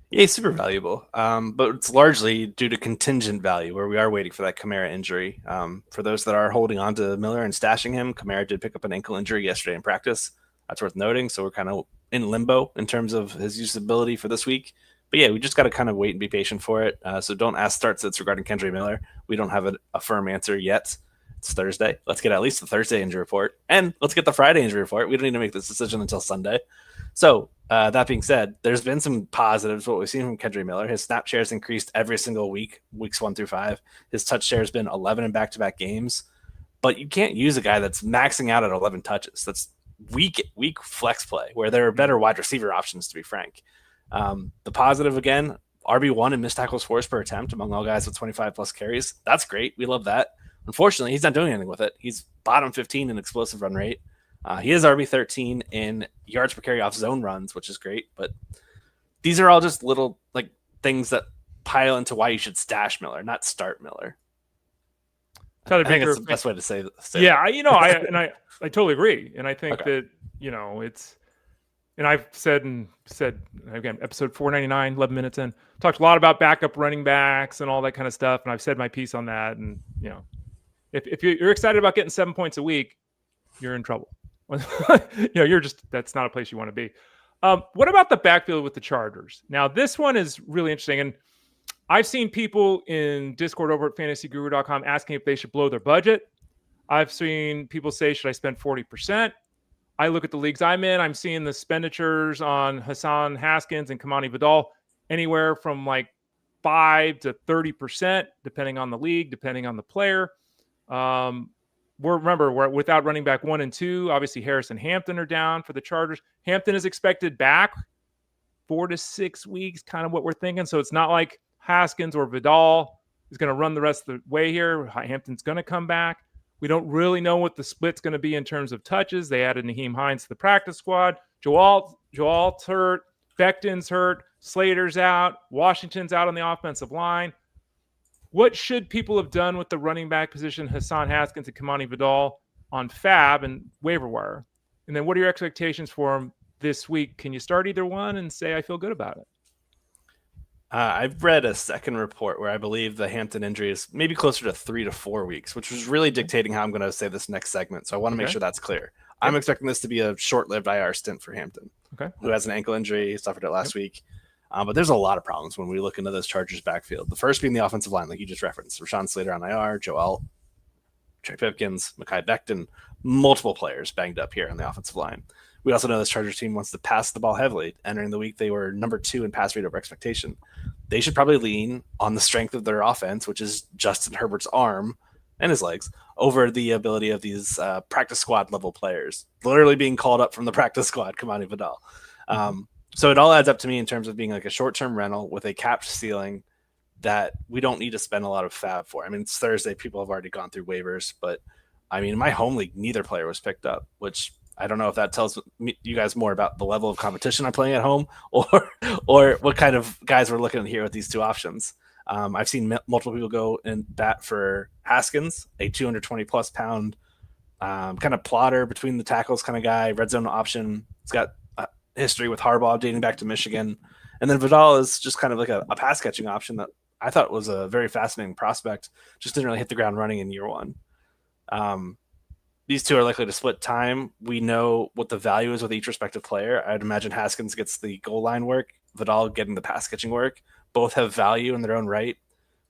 [SPEAKER 2] Yeah, he's super valuable, but it's largely due to contingent value, where we are waiting for that Kamara injury. For those that are holding on to Miller and stashing him, Kamara did pick up an ankle injury yesterday in practice. That's worth noting. So we're kind of in limbo in terms of his usability for this week. But yeah, we just got to kind of wait and be patient for it. So don't ask start sits regarding Kendra Miller. We don't have a firm answer yet. It's Thursday. Let's get at least the Thursday injury report, and let's get the Friday injury report. We don't need to make this decision until Sunday. So that being said, there's been some positives. What we've seen from Kendra Miller, his snap share has increased every single week, weeks 1 through 5. His touch share has been 11 in back-to-back games. But you can't use a guy that's maxing out at 11 touches. That's weak flex play, where there are better wide receiver options, to be frank. The positive, again, RB1 and missed tackles forced per attempt among all guys with 25 plus carries. That's great. We love that. Unfortunately, he's not doing anything with it. He's bottom 15 in explosive run rate. He is RB13 in yards per carry off zone runs, which is great. But these are all just little like things that pile into why you should stash Miller, not start Miller. I think that's the best way to say
[SPEAKER 1] yeah, I totally agree. And I think that, it's, and I've said again, episode 499, 11 minutes in, talked a lot about backup running backs and all that kind of stuff. And I've said my piece on that. And, if you're excited about getting 7 points a week, you're in trouble. That's not a place you want to be. What about the backfield with the Chargers? Now, this one is really interesting. And I've seen people in Discord over at fantasyguru.com asking if they should blow their budget. I've seen people say, should I spend 40%? I look at the leagues I'm in. I'm seeing the expenditures on Hassan Haskins and Kamani Vidal anywhere from like 5 to 30%, depending on the league, depending on the player. We're without running back 1 and 2. Obviously, Harris and Hampton are down for the Chargers. Hampton is expected back 4 to 6 weeks, kind of what we're thinking. So it's not like Haskins or Vidal is going to run the rest of the way here. Hampton's going to come back. We don't really know what the split's going to be in terms of touches. They added Nyheim Hines to the practice squad. Joel's hurt. Becton's hurt. Slater's out. Washington's out on the offensive line. What should people have done with the running back position, Hassan Haskins and Kamani Vidal, on Fab and waiver wire? And then what are your expectations for them this week? Can you start either one and say, I feel good about it?
[SPEAKER 2] I've read a second report where I believe the Hampton injury is maybe closer to 3 to 4 weeks, which was really dictating how I'm going to say this next segment. So I want to make sure that's clear. Okay. I'm expecting this to be a short-lived IR stint for Hampton, who has an ankle injury, suffered it last week. But there's a lot of problems when we look into this Chargers backfield. The first being the offensive line, like you just referenced. Rashawn Slater on IR, Joel, Trey Pipkins, Mekhi Becton, multiple players banged up here on the offensive line. We also know this Chargers team wants to pass the ball heavily. Entering the week, they were number 2 in pass rate over expectation. They should probably lean on the strength of their offense, which is Justin Herbert's arm and his legs, over the ability of these practice squad level players, literally being called up from the practice squad, Kamani Vidal. So it all adds up to me in terms of being like a short-term rental with a capped ceiling that we don't need to spend a lot of fab for. I mean, it's Thursday. People have already gone through waivers, but I mean, in my home league, neither player was picked up, which I don't know if that tells you guys more about the level of competition I'm playing at home or what kind of guys we're looking at here with these two options. I've seen multiple people go and bat for Haskins, a 220 plus pound kind of plotter between the tackles kind of guy, red zone option. It's got history with Harbaugh dating back to Michigan. And then Vidal is just kind of like a pass catching option that I thought was a very fascinating prospect. Just didn't really hit the ground running in year one. These two are likely to split time. We know what the value is with each respective player. I'd imagine Haskins gets the goal line work, Vidal getting the pass catching work. Both have value in their own right.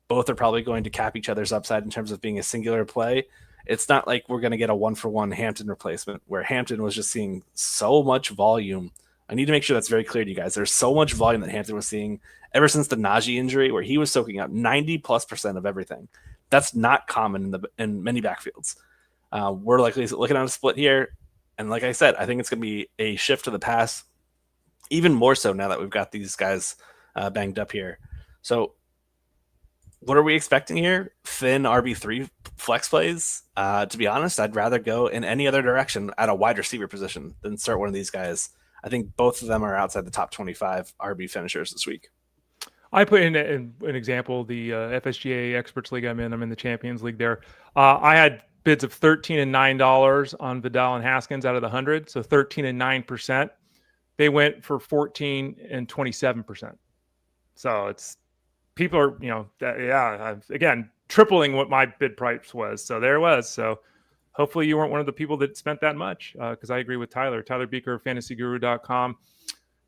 [SPEAKER 2] Both are probably going to cap each other's upside in terms of being a singular play. It's not like we're going to get a 1-for-1 Hampton replacement where Hampton was just seeing so much volume. I need to make sure that's very clear to you guys. There's so much volume that Hampton was seeing ever since the Najee injury, where he was soaking up 90+% of everything. That's not common in many backfields. We're likely looking at a split here. And like I said, I think it's going to be a shift to the pass, even more so now that we've got these guys banged up here. So what are we expecting here? Thin RB3 flex plays. To be honest, I'd rather go in any other direction at a wide receiver position than start one of these guys. I think both of them are outside the top 25 RB finishers this week.
[SPEAKER 1] I put in an example, the FSGA Experts League I'm in the Champions League there. I had bids of $13 and $9 on Vidal and Haskins out of the 100, so 13 and 9%. They went for 14 and 27%. So it's people are, again, tripling what my bid price was. So there it was. So hopefully you weren't one of the people that spent that much, because I agree with Tyler. Tyler Beaker, fantasyguru.com.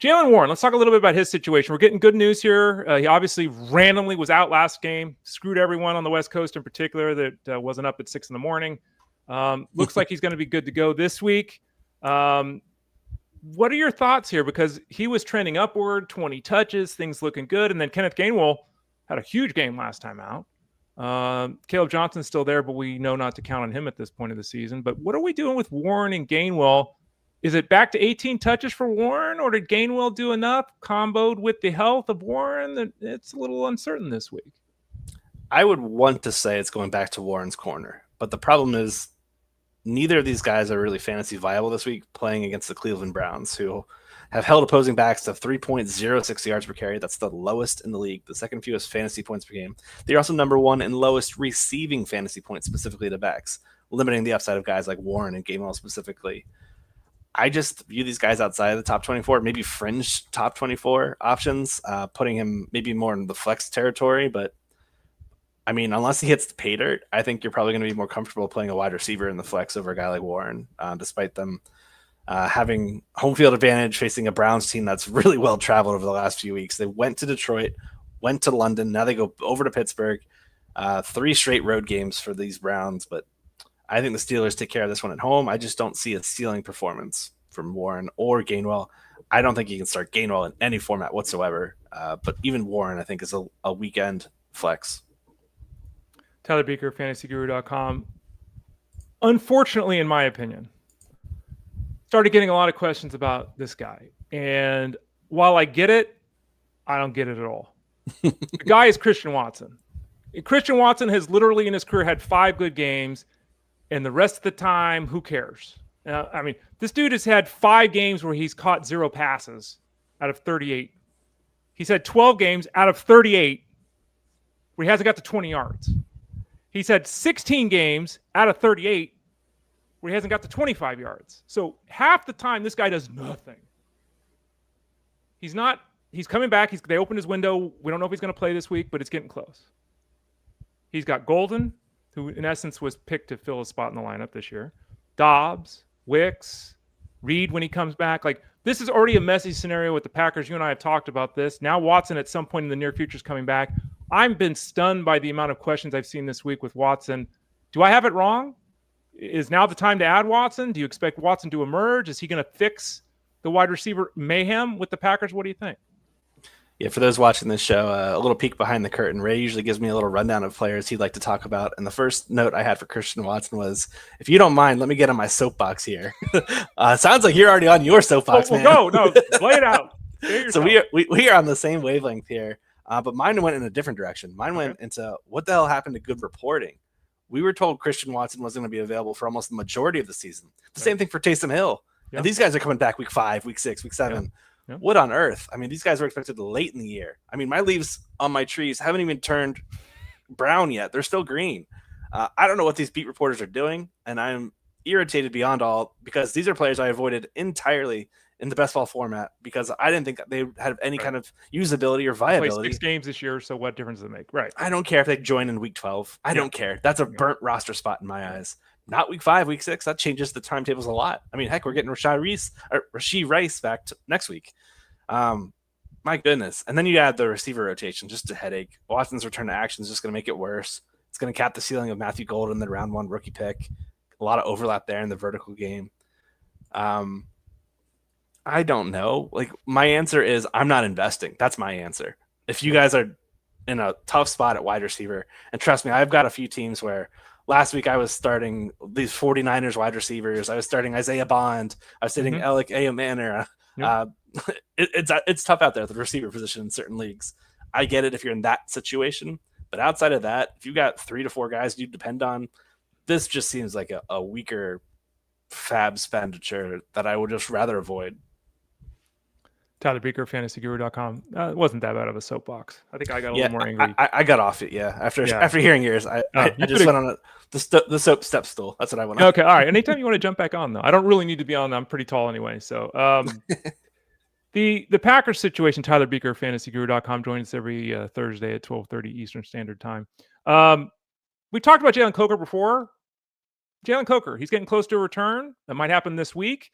[SPEAKER 1] Jalen Warren, let's talk a little bit about his situation. We're getting good news here. He obviously randomly was out last game, screwed everyone on the West Coast in particular that wasn't up at 6 a.m. Looks like he's going to be good to go this week. What are your thoughts here? Because he was trending upward, 20 touches, things looking good. And then Kenneth Gainwell had a huge game last time out. Caleb Johnson's still there, but we know not to count on him at this point of the season. But what are we doing with Warren and Gainwell? Is it back to 18 touches for Warren, or did Gainwell do enough comboed with the health of Warren that it's a little uncertain this week?
[SPEAKER 2] I would want to say it's going back to Warren's corner, but the problem is neither of these guys are really fantasy viable this week playing against the Cleveland Browns, who have held opposing backs to 3.06 yards per carry. That's the lowest in the league, the second fewest fantasy points per game. They're also number one in lowest receiving fantasy points specifically to backs, limiting the upside of guys like Warren and Gainwell specifically. I just view these guys outside of the top 24, maybe fringe top 24 options, putting him maybe more in the flex territory. But I mean, unless he hits the pay dirt, I think you're probably going to be more comfortable playing a wide receiver in the flex over a guy like Warren, despite them having home field advantage facing a Browns team that's really well traveled over the last few weeks. They went to Detroit, went to London. Now they go over to Pittsburgh. 3 straight road games for these Browns, but I think the Steelers take care of this one at home. I just don't see a ceiling performance from Warren or Gainwell. I don't think you can start Gainwell in any format whatsoever. But even Warren, I think, is a weekend flex.
[SPEAKER 1] Tyler Beaker, fantasyguru.com. Unfortunately, in my opinion, started getting a lot of questions about this guy. And while I get it, I don't get it at all. The guy is Christian Watson. Christian Watson has literally in his career had 5 good games. And the rest of the time, who cares? I mean, this dude has had 5 games where he's caught 0 passes out of 38. He's had 12 games out of 38 where he hasn't got to 20 yards. He's had 16 games out of 38 where he hasn't got to 25 yards. So half the time, this guy does nothing. He's coming back. They opened his window. We don't know if he's going to play this week, but it's getting close. He's got Golden, who in essence was picked to fill a spot in the lineup this year. Dobbs, Wicks, Reed when he comes back. Like, this is already a messy scenario with the Packers. You and I have talked about this. Now Watson at some point in the near future is coming back. I've been stunned by the amount of questions I've seen this week with Watson. Do I have it wrong? Is now the time to add Watson? Do you expect Watson to emerge? Is he going to fix the wide receiver mayhem with the Packers? What do you think?
[SPEAKER 2] Yeah, for those watching this show, a little peek behind the curtain. Ray usually gives me a little rundown of players he'd like to talk about. And the first note I had for Christian Watson was, if you don't mind, let me get on my soapbox here. Sounds like you're already on your soapbox, man.
[SPEAKER 1] Go. No, lay it out.
[SPEAKER 2] So we are on the same wavelength here. But mine went in a different direction. Mine went into what the hell happened to good reporting. We were told Christian Watson was going to be available for almost the majority of the season. The same thing for Taysom Hill. Yep. And these guys are coming back week 5, week 6, week 7. Yep. What on earth? I mean, these guys were expected late in the year. I mean, my leaves on my trees haven't even turned brown yet. They're still green. I don't know what these beat reporters are doing, and I'm irritated beyond all because these are players I avoided entirely in the best ball format because I didn't think they had any kind of usability or viability.
[SPEAKER 1] 6 games this year, so what difference does it make? Right.
[SPEAKER 2] I don't care if they join in week 12. I don't care. That's a burnt roster spot in my eyes. Not week 5, week 6. That changes the timetables a lot. I mean, heck, we're getting Rashee Rice back next week. My goodness. And then you add the receiver rotation, just a headache. Watson's return to action is just going to make it worse. It's going to cap the ceiling of Matthew Golden, the round 1 rookie pick. A lot of overlap there in the vertical game. I don't know. Like, my answer is I'm not investing. That's my answer. If you guys are in a tough spot at wide receiver, and trust me, I've got a few teams where last week I was starting these 49ers wide receivers. I was starting Isaiah Bond. I was starting Alec Manor. It's tough out there at the receiver position in certain leagues. I get it if you're in that situation. But outside of that, if you got 3 to 4 guys you depend on, this just seems like a weaker fab expenditure that I would just rather avoid.
[SPEAKER 1] Tyler Beaker, fantasyguru.com. It wasn't that bad of a soapbox. I think I got a little more angry.
[SPEAKER 2] I got off it. Yeah, after hearing yours, I just went on the soap step stool. That's what I went on.
[SPEAKER 1] Okay, all right. Anytime you want to jump back on, though, I don't really need to be on. I'm pretty tall anyway. So the Packers situation. Tyler Beaker, fantasyguru.com, joins us every Thursday at 12:30 Eastern Standard Time. We talked about Jalen Coker before. Jalen Coker, he's getting close to a return. That might happen this week.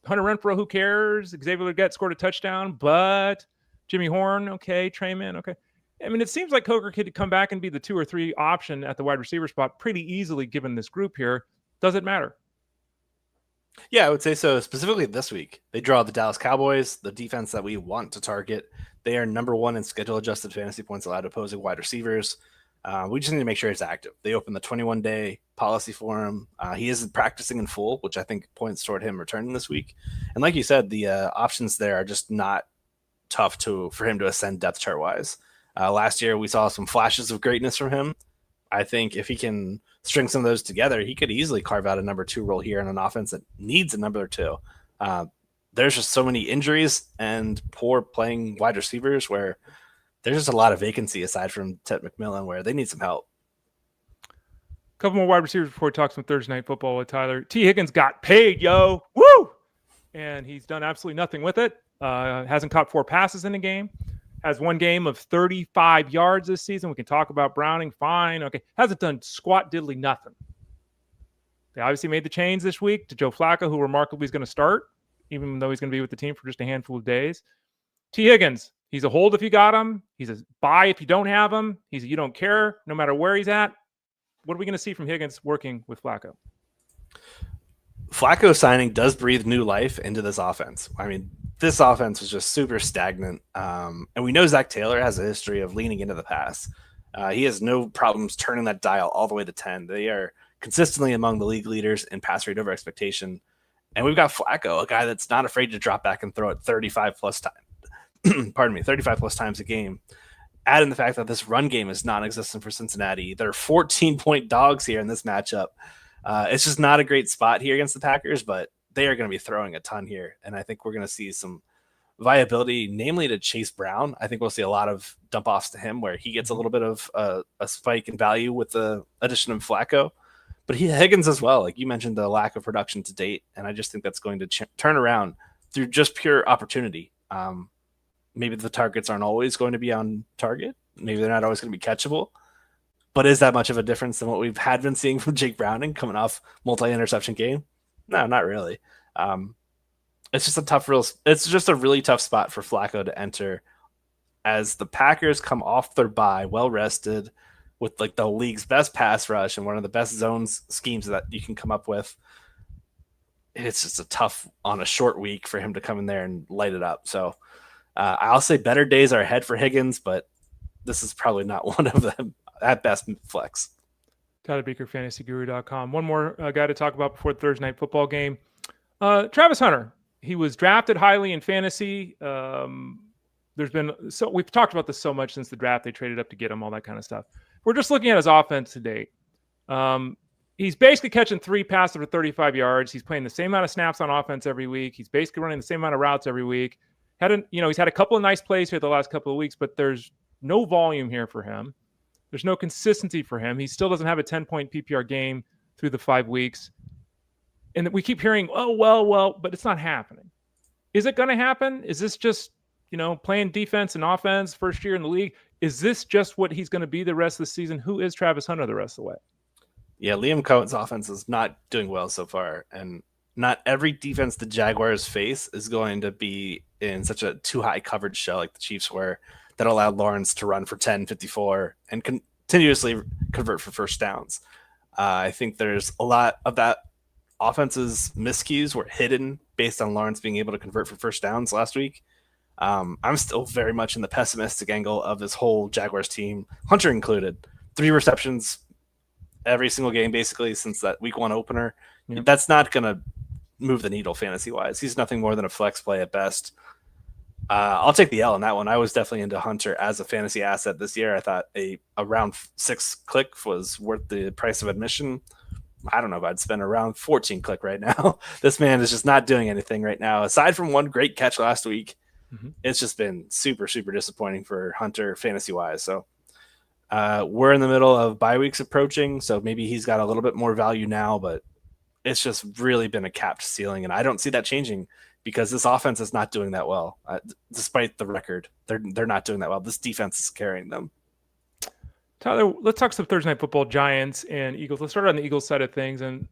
[SPEAKER 1] Hunter Renfrow, who cares? Xavier Leggett scored a touchdown, but Jimmy Horn, okay. Trey Man, okay. I mean, it seems like Coker could come back and be the 2 or 3 option at the wide receiver spot pretty easily given this group here. Does it matter?
[SPEAKER 2] Yeah, I would say so. Specifically this week, they draw the Dallas Cowboys, the defense that we want to target. They are number 1 in schedule-adjusted fantasy points allowed to opposing wide receivers. We just need to make sure he's active. They open the 21-day policy for him. He isn't practicing in full, which I think points toward him returning this week. And like you said, the options there are just not tough for him to ascend depth chart-wise. Last year, we saw some flashes of greatness from him. I think if he can string some of those together, he could easily carve out a number 2 role here in an offense that needs a number 2. There's just so many injuries and poor playing wide receivers where there's just a lot of vacancy aside from Ted McMillan where they need some help.
[SPEAKER 1] A couple more wide receivers before we talk some Thursday Night Football with Tyler. T. Higgins got paid, yo. Woo! And he's done absolutely nothing with it. Hasn't caught 4 passes in a game. Has 1 game of 35 yards this season. We can talk about Browning. Fine. Okay. Hasn't done squat diddly nothing. They obviously made the change this week to Joe Flacco, who remarkably is going to start, even though he's going to be with the team for just a handful of days. T. Higgins, he's a hold if you got him. He's a buy if you don't have him. He's a you don't care no matter where he's at. What are we going to see from Higgins working with Flacco?
[SPEAKER 2] Flacco signing does breathe new life into this offense. I mean, this offense was just super stagnant. And we know Zach Taylor has a history of leaning into the pass. He has no problems turning that dial all the way to 10. They are consistently among the league leaders in pass rate over expectation. And we've got Flacco, a guy that's not afraid to drop back and throw it 35 plus times. 35 plus times a game. Add in the fact that this run game is non-existent for Cincinnati. They're 14-point dogs here in this matchup. It's just not a great spot here against the Packers, but they are going to be throwing a ton here. And I think we're going to see some viability, namely to Chase Brown. I think we'll see a lot of dump offs to him where he gets a little bit of a spike in value with the addition of Flacco. But Higgins as well. Like you mentioned, the lack of production to date. And I just think that's going to turn around through just pure opportunity. Maybe the targets aren't always going to be on target. Maybe they're not always going to be catchable. But is that much of a difference than what we've had been seeing from Jake Browning coming off multi-interception game? No, not really. It's just a really tough spot for Flacco to enter as the Packers come off their bye, well rested, with like the league's best pass rush and one of the best zones schemes that you can come up with. It's just a tough on a short week for him to come in there and light it up. So I'll say better days are ahead for Higgins, but this is probably not one of them at best flex.
[SPEAKER 1] Tyler Beaker, fantasyguru.com. One more guy to talk about before the Thursday Night Football game. Travis Hunter. He was drafted highly in fantasy. We've talked about this so much since the draft. They traded up to get him, all that kind of stuff. We're just looking at his offense to date. He's basically catching 3 passes for 35 yards. He's playing the same amount of snaps on offense every week. He's basically running the same amount of routes every week. He's had a couple of nice plays here the last couple of weeks, but there's no volume here for him. There's no consistency for him. He still doesn't have a 10-point PPR game through the 5 weeks. And we keep hearing, but it's not happening. Is it going to happen? Is this just, playing defense and offense first year in the league? Is this just what he's going to be the rest of the season? Who is Travis Hunter the rest of the way?
[SPEAKER 2] Yeah, Liam Cohen's offense is not doing well so far. And not every defense the Jaguars face is going to be in such a too high coverage shell like the Chiefs were that allowed Lawrence to run for 10, 54 and continuously convert for first downs. I think there's a lot of that offense's miscues were hidden based on Lawrence being able to convert for first downs last week. I'm still very much in the pessimistic angle of this whole Jaguars team, Hunter included. 3 receptions every single game, basically, since that week 1 opener. Yep. That's not going to move the needle fantasy-wise. He's nothing more than a flex play at best. I'll take the L on that one. I was definitely into Hunter as a fantasy asset this year. I thought a round 6 click was worth the price of admission. I don't know if I'd spend around 14 click right now. This man is just not doing anything right now. Aside from one great catch last week, it's just been super, super disappointing for Hunter fantasy-wise. So we're in the middle of bye weeks approaching, so maybe he's got a little bit more value now, but it's just really been a capped ceiling, and I don't see that changing because this offense is not doing that well. Despite the record, they're not doing that well. This defense is carrying them.
[SPEAKER 1] Tyler, let's talk some Thursday Night Football, Giants and Eagles. Let's start on the Eagles side of things. And,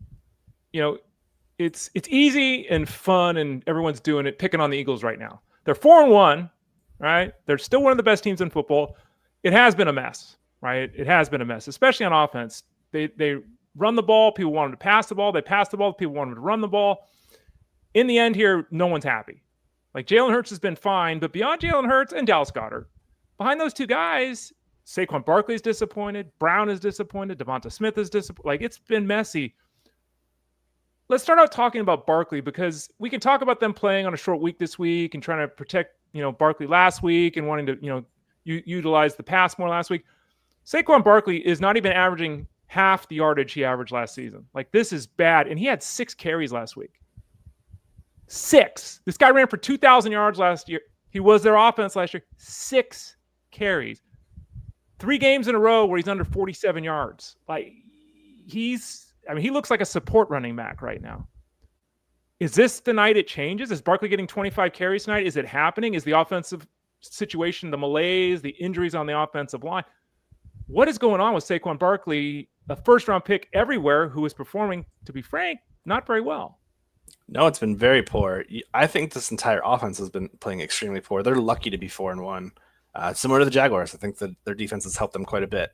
[SPEAKER 1] it's easy and fun, and everyone's doing it, picking on the Eagles right now. They're 4-1, right? They're still one of the best teams in football. It has been a mess, right? It has been a mess, especially on offense. They run the ball. People want them to pass the ball. They pass the ball. People want them to run the ball. In the end here, no one's happy. Like, Jalen Hurts has been fine, but beyond Jalen Hurts and Dallas Goedert, behind those two guys, Saquon Barkley is disappointed. Brown is disappointed. Devonta Smith is disappointed. Like, it's been messy. Let's start out talking about Barkley, because we can talk about them playing on a short week this week and trying to protect, Barkley last week and wanting to, utilize the pass more last week. Saquon Barkley is not even averaging half the yardage he averaged last season. Like, this is bad. And he had 6 carries last week. 6. This guy ran for 2,000 yards last year. He was their offense last year. 6 carries. 3 games in a row where he's under 47 yards. Like, he looks like a support running back right now. Is this the night it changes? Is Barkley getting 25 carries tonight? Is it happening? Is the offensive situation, the malaise, the injuries on the offensive line? What is going on with Saquon Barkley, a first-round pick everywhere who is performing, to be frank, not very well?
[SPEAKER 2] No, it's been very poor. I think this entire offense has been playing extremely poor. They're lucky to be 4-1. Similar to the Jaguars, I think that their defense has helped them quite a bit.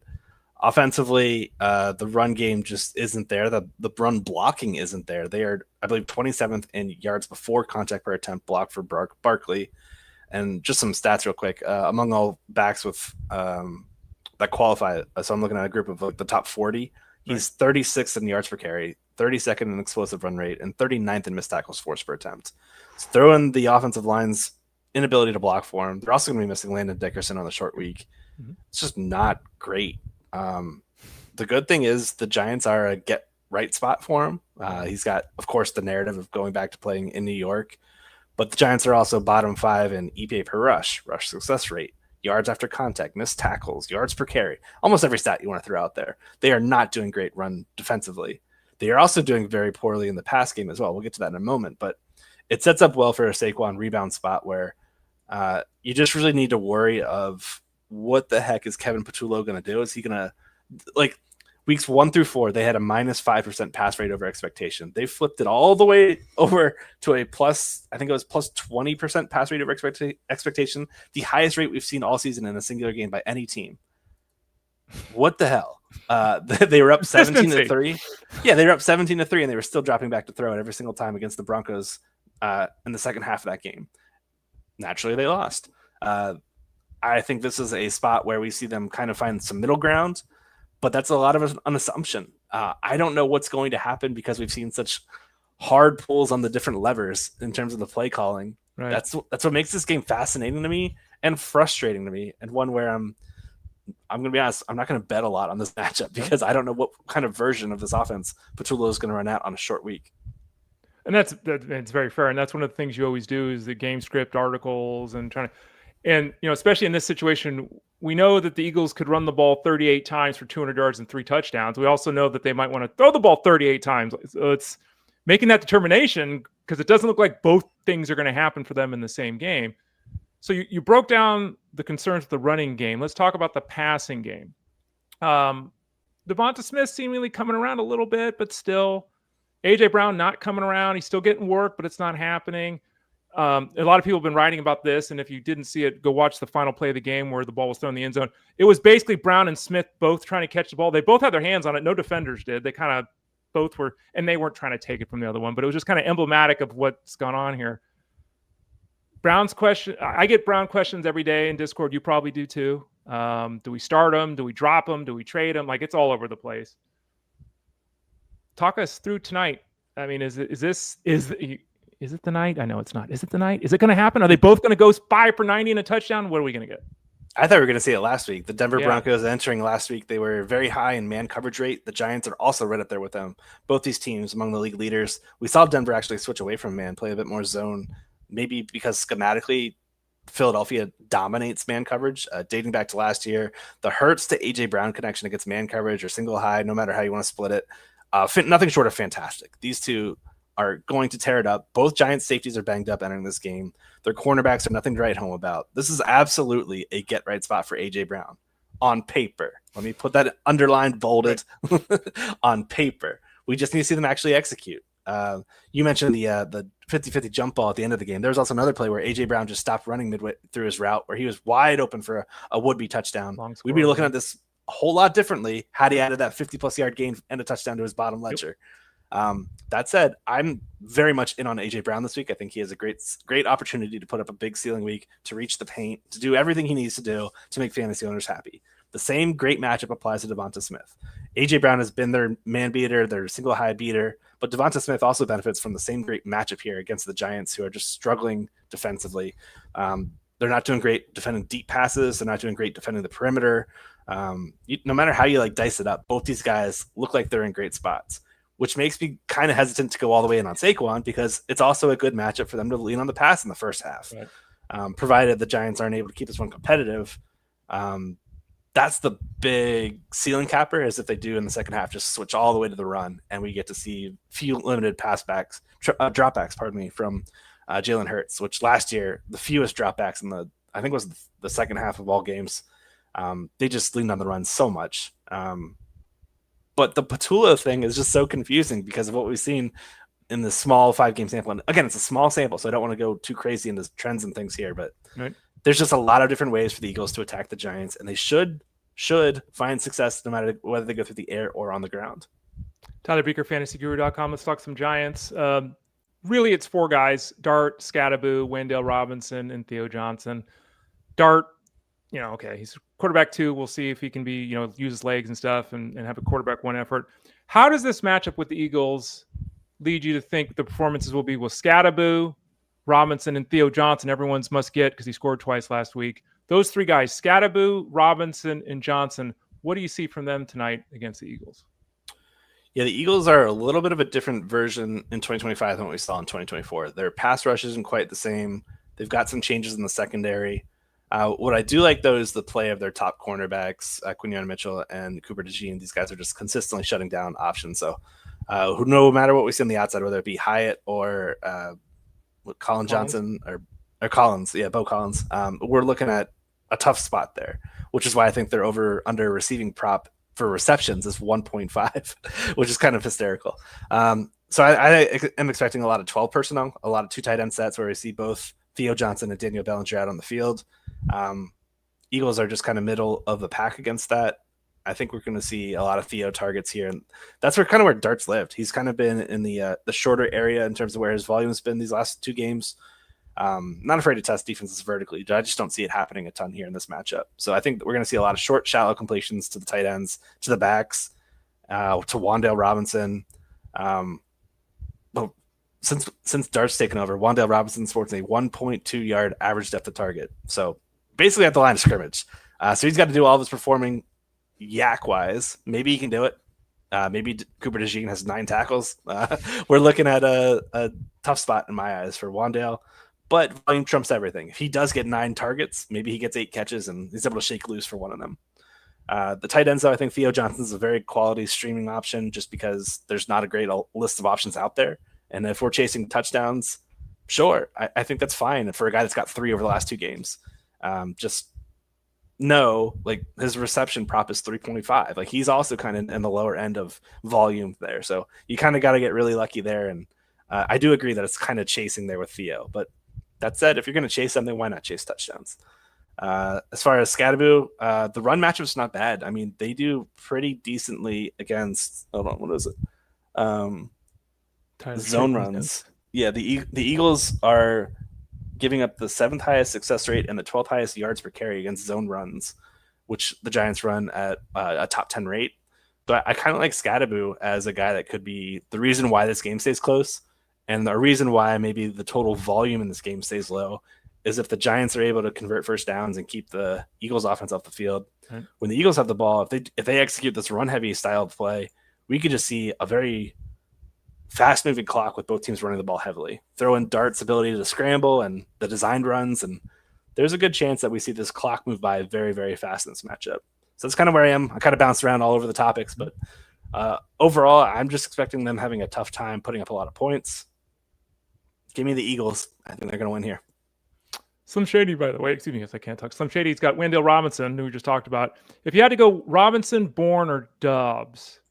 [SPEAKER 2] Offensively, the run game just isn't there. The run blocking isn't there. They are, I believe, 27th in yards before contact per attempt blocked for Barkley. And just some stats real quick. Among all backs with that qualify, so I'm looking at a group of like the top 40. He's 36th in yards per carry, 32nd in explosive run rate, and 39th in missed tackles forced per attempt. So throw in the offensive line's inability to block for him. They're also going to be missing Landon Dickerson on the short week. It's just not great. The good thing is the Giants are a get right spot for him. He's got, of course, the narrative of going back to playing in New York, but the Giants are also bottom 5 in EPA per rush success rate, yards after contact, missed tackles, yards per carry, almost every stat you want to throw out there. They are not doing great run defensively. They are also doing very poorly in the pass game as well. We'll get to that in a moment, but it sets up well for a Saquon rebound spot where you just really need to worry of what the heck is Kevin Patullo going to do? Is he going to, like, weeks 1 through 4, they had a minus 5% pass rate over expectation. They flipped it all the way over to a plus, I think it was plus 20% pass rate over expectation, the highest rate we've seen all season in a singular game by any team. What the hell? They were up 17-3. Yeah, they were up 17-3, and they were still dropping back to throw it every single time against the Broncos in the second half of that game. Naturally, they lost. I think this is a spot where we see them kind of find some middle ground, but that's a lot of an assumption. I don't know what's going to happen because we've seen such hard pulls on the different levers in terms of the play calling. Right. That's what makes this game fascinating to me and frustrating to me, and one where I'm going to be honest, I'm not going to bet a lot on this matchup because I don't know what kind of version of this offense Patullo is going to run out on a short week.
[SPEAKER 1] And that's very fair. And that's one of the things you always do is the game script articles and trying to, and, especially in this situation, we know that the Eagles could run the ball 38 times for 200 yards and 3 touchdowns. We also know that they might want to throw the ball 38 times. So it's making that determination because it doesn't look like both things are going to happen for them in the same game. So you broke down the concerns with the running game. Let's talk about the passing game. Devonta Smith seemingly coming around a little bit, but still. A.J. Brown not coming around. He's still getting work, but it's not happening. A lot of people have been writing about this, and if you didn't see it, go watch the final play of the game where the ball was thrown in the end zone. It was basically Brown and Smith both trying to catch the ball. They both had their hands on it. No defenders did. They kind of both were, and they weren't trying to take it from the other one, but it was just kind of emblematic of what's gone on here. Brown's question, I get Brown questions every day in Discord. You probably do too. Do we start him? Do we drop him? Do we trade him? Like, it's all over the place. Talk us through tonight. I mean, is it the night? I know it's not. Is it the night? Is it going to happen? Are they both going to go 5 for 90 and a touchdown? What are we going to get?
[SPEAKER 2] I thought we were going to see it last week. The Denver
[SPEAKER 1] Yeah.
[SPEAKER 2] Broncos entering last week, they were very high in man coverage rate. The Giants are also right up there with them. Both these teams among the league leaders. We saw Denver actually switch away from man, play a bit more zone, maybe because schematically Philadelphia dominates man coverage. Dating back to last year, the Hurts to AJ Brown connection against man coverage or single high, no matter how you want to split it, nothing short of fantastic. These two are going to tear it up. Both Giants safeties are banged up entering this game. Their cornerbacks are nothing to write home about. This is absolutely a get right spot for AJ Brown on paper. Let me put that underlined, bolded on paper. We just need to see them actually execute. You mentioned the 50-50 jump ball at the end of the game. There was also another play where AJ Brown just stopped running midway through his route where he was wide open for a would-be touchdown. We'd be looking at this a whole lot differently had he added that 50-plus yard gain and a touchdown to his bottom ledger. That said, I'm very much in on AJ Brown this week. I think he has a great opportunity to put up a big ceiling week, to reach the paint, to do everything he needs to do to make fantasy owners happy. The same great matchup applies to Devonta Smith. AJ Brown has been their man beater, their single high beater, but Devonta Smith also benefits from the same great matchup here against the Giants, who are just struggling defensively. They're not doing great defending deep passes. They're not doing great defending the perimeter. No matter how you dice it up, both these guys look like they're in great spots, which makes me kind of hesitant to go all the way in on Saquon because it's also a good matchup for them to lean on the pass in the first half, right. Provided the Giants aren't able to keep this one competitive. That's the big ceiling capper, is if they do in the second half just switch all the way to the run and we get to see few limited dropbacks, from Jalen Hurts, which last year, the fewest dropbacks I think was the second half of all games. They just leaned on the run so much. But the Patula thing is just so confusing because of what we've seen in the small 5-game sample. And again, it's a small sample, so I don't want to go too crazy into trends and things here, but right. There's just a lot of different ways for the Eagles to attack the Giants, and they should find success no matter whether they go through the air or on the ground.
[SPEAKER 1] Tyler Beaker, fantasyguru.com. Let's talk some Giants. Really, it's 4 guys: Dart, Scattaboo, Wan'dale Robinson, and Theo Johnson. Dart, he's quarterback 2. We'll see if he can be, use his legs and stuff and have a quarterback 1 effort. How does this matchup with the Eagles lead you to think the performances will be with Scattaboo, Robinson, and Theo Johnson? Everyone's must get because he scored twice last week. Those 3 guys, Scattaboo, Robinson, and Johnson, what do you see from them tonight against the Eagles?
[SPEAKER 2] Yeah, the Eagles are a little bit of a different version in 2025 than what we saw in 2024. Their pass rush isn't quite the same. They've got some changes in the secondary. What I do like, though, is the play of their top cornerbacks, Quinion Mitchell and Cooper DeJean. These guys are just consistently shutting down options. So no matter what we see on the outside, whether it be Hyatt or Colin Johnson or Collins, Bo Collins, we're looking at a tough spot there, which is why I think their under receiving prop for receptions is 1.5, which is kind of hysterical. So I am expecting a lot of 12 personnel, a lot of 2 tight end sets where we see both Theo Johnson and Daniel Bellinger out on the field. Eagles are just kind of middle of the pack against that. I think we're going to see a lot of Theo targets here, and that's where Dart's lived. He's kind of been in the shorter area in terms of where his volume's been these last 2 games. Not afraid to test defenses vertically. I just don't see it happening a ton here in this matchup. So I think we're going to see a lot of short, shallow completions to the tight ends, to the backs, to Wan'dale Robinson. But since Dart's taken over, Wan'dale Robinson sports a 1.2 yard average depth of target. So basically at the line of scrimmage. So he's got to do all of his performing yak-wise. Maybe he can do it. Maybe Cooper DeJean has 9 tackles. We're looking at a tough spot in my eyes for Wan'dale. But volume trumps everything. If he does get 9 targets, maybe he gets 8 catches and he's able to shake loose for one of them. The tight ends, though, I think Theo Johnson is a very quality streaming option just because there's not a great list of options out there. And if we're chasing touchdowns, sure, I think that's fine for a guy that's got 3 over the last 2 games. Just know, his reception prop is 3.5. He's also kind of in the lower end of volume there. So you kind of got to get really lucky there. And I do agree that it's kind of chasing there with Theo. But that said, if you're going to chase something, why not chase touchdowns? As far as Scattaboo, the run matchup's not bad. I mean, they do pretty decently against. Hold on, what is it? Zone runs. Yeah, the Eagles are giving up the 7th highest success rate and the 12th highest yards per carry against zone runs, which the Giants run at a top 10 rate. But I kind of like Scattaboo as a guy that could be the reason why this game stays close, and the reason why maybe the total volume in this game stays low is if the Giants are able to convert first downs and keep the Eagles offense off the field.
[SPEAKER 1] Right.
[SPEAKER 2] When the Eagles have the ball, if they execute this run heavy style of play, we could just see a very fast moving clock with both teams running the ball heavily. Throw in Dart's ability to scramble and the designed runs, and there's a good chance that we see this clock move by very, very fast in this matchup. So that's kind of where I am. I kind of bounced around all over the topics, but overall, I'm just expecting them having a tough time putting up a lot of points. Give me the Eagles. I think they're going to win here.
[SPEAKER 1] Slim Shady, by the way, excuse me, if I can't talk. Slim Shady's got wan'dale Robinson, who we just talked about. If you had to go Robinson, Bourne, or Dobbs,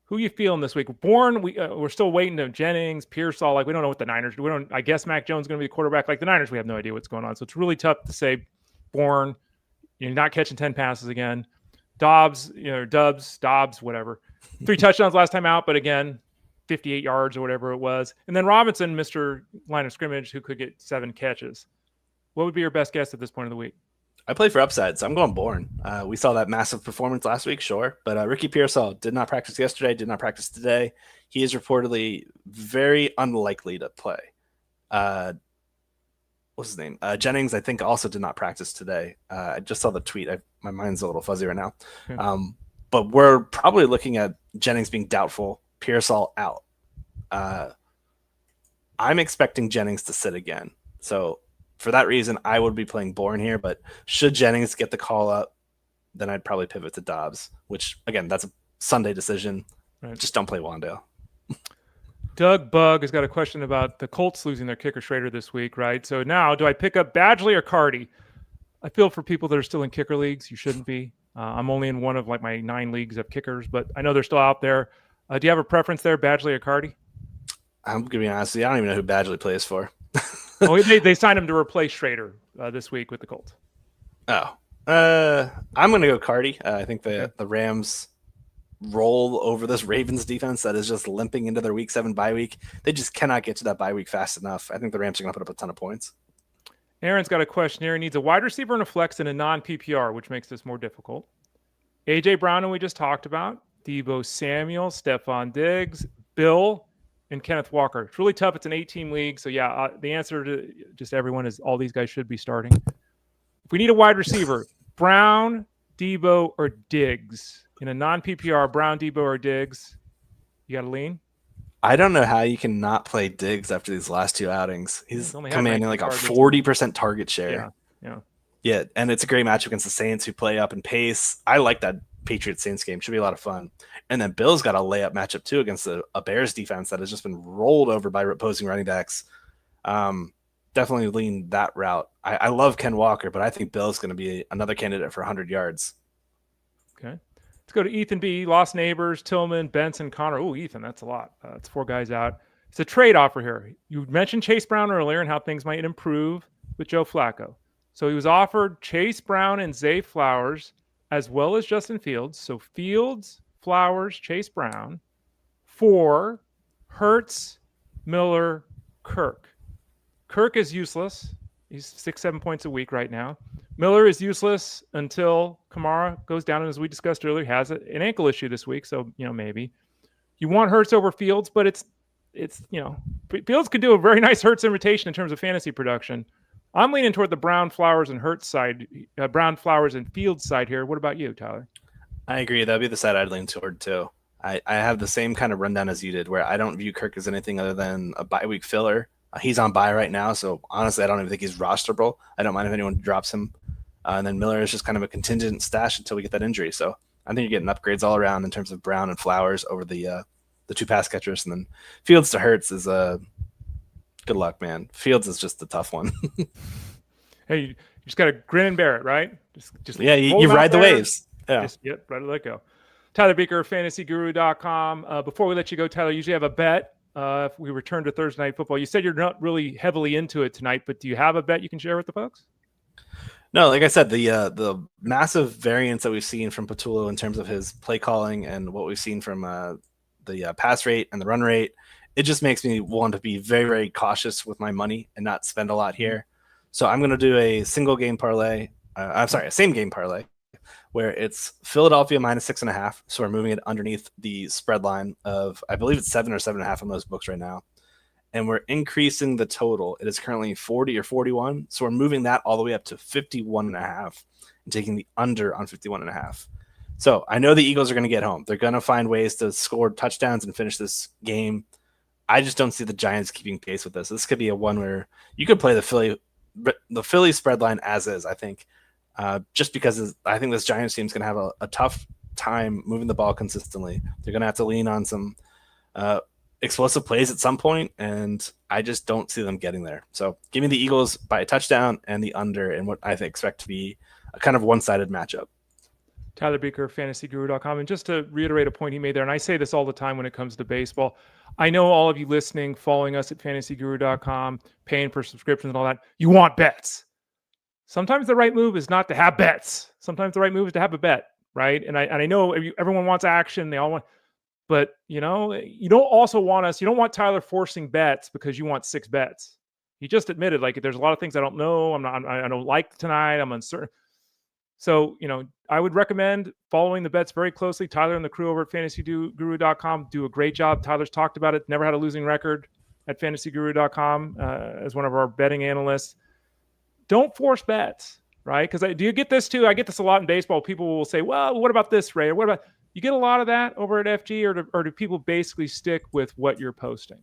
[SPEAKER 1] who you feeling this week? Bourne, we're still waiting to Jennings, Pearsall. Like, we don't know what the Niners do. We don't. I guess Mac Jones is going to be the quarterback. Like the Niners, we have no idea what's going on. So it's really tough to say. Bourne, you're not catching 10 passes again. Dobbs, Dobbs, whatever. 3 touchdowns last time out, but again, 58 yards or whatever it was. And then Robinson, Mr. Line of Scrimmage, who could get 7 catches. What would be your best guess at this point of the week?
[SPEAKER 2] I play for upside, so I'm going Bourne. We saw that massive performance last week, sure. But Ricky Pearsall did not practice yesterday, did not practice today. He is reportedly very unlikely to play. What's his name? Jennings, I think, also did not practice today. I just saw the tweet. My mind's a little fuzzy right now.
[SPEAKER 1] Yeah.
[SPEAKER 2] But we're probably looking at Jennings being doubtful, Pearsall out. I'm expecting Jennings to sit again. So for that reason, I would be playing Bourne here. But should Jennings get the call up, then I'd probably pivot to Dobbs, which, again, that's a Sunday decision. Right. Just don't play wan'dale.
[SPEAKER 1] Doug Bug has got a question about the Colts losing their kicker Schrader this week, right? So now, do I pick up Badgley or Cardi? I feel for people that are still in kicker leagues. You shouldn't be. I'm only in one of like my 9 leagues of kickers, but I know they're still out there. Do you have a preference there, Badgley or Cardi? I'm
[SPEAKER 2] going to be honest with you. I don't even know who Badgley plays for.
[SPEAKER 1] They signed him to replace Schrader this week with the Colts.
[SPEAKER 2] Oh. I'm going to go Cardi. I think the Rams roll over this Ravens defense that is just limping into their week 7 bye week. They just cannot get to that bye week fast enough. I think the Rams are going to put up a ton of points.
[SPEAKER 1] Aaron's got a question here. He needs a wide receiver and a flex in a non-PPR, which makes this more difficult. A.J. Brown, and we just talked about. Deebo Samuel, Stephon Diggs, Bill, and Kenneth Walker. It's really tough. It's an 8-team league. So, yeah, the answer to just everyone is all these guys should be starting. If we need a wide receiver, Brown, Deebo, or Diggs. In a non-PPR, Brown, Deebo, or Diggs, you got to lean?
[SPEAKER 2] I don't know how you can not play Diggs after these last 2 outings. He's commanding like a 40% target share. Yeah, and it's a great match against the Saints who play up in pace. I like that Patriots-Saints game. Should be a lot of fun. And then Bill's got a layup matchup too against a Bears defense that has just been rolled over by opposing running backs. Definitely lean that route. I love Ken Walker, but I think Bill's going to be another candidate for 100 yards.
[SPEAKER 1] Okay. Let's go to Ethan B. Lost Neighbors, Tillman, Benson, Connor. Oh, Ethan, that's a lot. It's 4 guys out. It's a trade offer here. You mentioned Chase Brown earlier and how things might improve with Joe Flacco. So he was offered Chase Brown and Zay Flowers as well as Justin Fields. So Fields, Flowers, Chase Brown for Hurts, Miller, Kirk. Kirk is useless. He's 6-7 points a week right now. Miller is useless until Kamara goes down, and as we discussed earlier, has an ankle issue this week. So, maybe you want Hurts over Fields, but it's Fields could do a very nice Hurts invitation in terms of fantasy production. I'm leaning toward the Brown, Flowers, and Hurts side, Brown, Flowers, and Fields side here. What about you, Tyler?
[SPEAKER 2] I agree. That'd be the side I'd lean toward too. I have the same kind of rundown as you did, where I don't view Kirk as anything other than a bye week filler. He's on bye right now, so honestly, I don't even think he's rosterable. I don't mind if anyone drops him. And then Miller is just kind of a contingent stash until we get that injury. So I think you're getting upgrades all around in terms of Brown and Flowers over the 2 pass catchers, and then Fields to Hurts is good luck, man. Fields is just a tough one.
[SPEAKER 1] Hey, you just got to grin and bear it, right? Just
[SPEAKER 2] you ride the waves. Yeah,
[SPEAKER 1] let it go. Tyler Beaker, fantasyguru.com. Before we let you go, Tyler, you usually have a bet. If we return to Thursday Night Football, you said you're not really heavily into it tonight, but do you have a bet you can share with the folks?
[SPEAKER 2] No, like I said, the massive variance that we've seen from Patullo in terms of his play calling and what we've seen from the pass rate and the run rate, it just makes me want to be very, very cautious with my money and not spend a lot here. So I'm going to do a single game parlay. A same game parlay where it's Philadelphia -6.5. So we're moving it underneath the spread line of, I believe it's 7 or 7.5 on those books right now. and we're increasing the total. It is currently 40 or 41. So we're moving that all the way up to 51.5 and taking the under on 51.5. So I know the Eagles are going to get home. They're going to find ways to score touchdowns and finish this game. I just don't see the Giants keeping pace with this. This could be a one where you could play the Philly spread line as is, I think, just because I think this Giants team is going to have a tough time moving the ball consistently. They're going to have to lean on some explosive plays at some point, and I just don't see them getting there. So give me the Eagles by a touchdown and the under in what I expect to be a kind of one-sided matchup.
[SPEAKER 1] Tyler Beaker, fantasyguru.com. And just to reiterate a point he made there, and I say this all the time when it comes to baseball, I know all of you listening, following us at fantasyguru.com, paying for subscriptions and all that, you want bets. Sometimes the right move is not to have bets. Sometimes the right move is to have a bet, right? And I know everyone wants action. They all want, but you don't also want us, you don't want Tyler forcing bets because you want 6 bets. He just admitted, like, there's a lot of things I don't know. I don't like tonight. I'm uncertain. So, I would recommend following the bets very closely. Tyler and the crew over at fantasyguru.com do a great job. Tyler's talked about it. Never had a losing record at fantasyguru.com as one of our betting analysts. Don't force bets, right? Because do you get this too? I get this a lot in baseball. People will say, well, what about this, Ray? Or what about, you get a lot of that over at FG, or do people basically stick with what you're posting?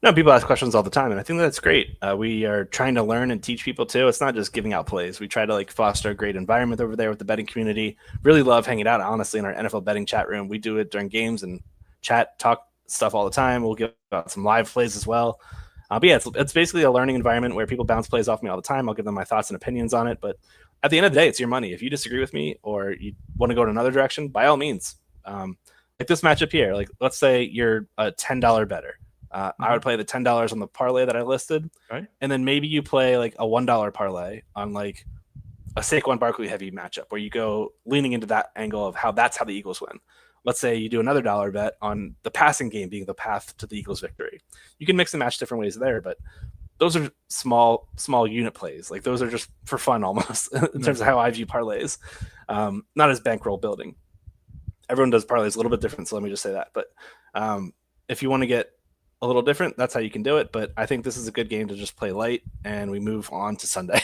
[SPEAKER 2] No, people ask questions all the time, and I think that's great. We are trying to learn and teach people too. It's not just giving out plays. We try to foster a great environment over there with the betting community. Really love hanging out, honestly, in our NFL betting chat room. We do it during games and chat, talk stuff all the time. We'll give out some live plays as well. But yeah, it's basically a learning environment where people bounce plays off me all the time. I'll give them my thoughts and opinions on it. But at the end of the day, it's your money. If you disagree with me or you want to go in another direction, by all means. Like this matchup here, let's say you're a $10 bettor. I would play the $10 on the parlay that I listed.
[SPEAKER 1] Right. And
[SPEAKER 2] then maybe you play a $1 parlay on a Saquon Barkley heavy matchup where you go leaning into that angle of that's how the Eagles win. Let's say you do another dollar bet on the passing game being the path to the Eagles' victory. You can mix and match different ways there, but those are small unit plays. Those are just for fun almost in terms of how I view parlays, not as bankroll building. Everyone does parlays a little bit different, so let me just say that. But if you want to get a little different, that's how you can do it. But I think this is a good game to just play light, and we move on to Sunday.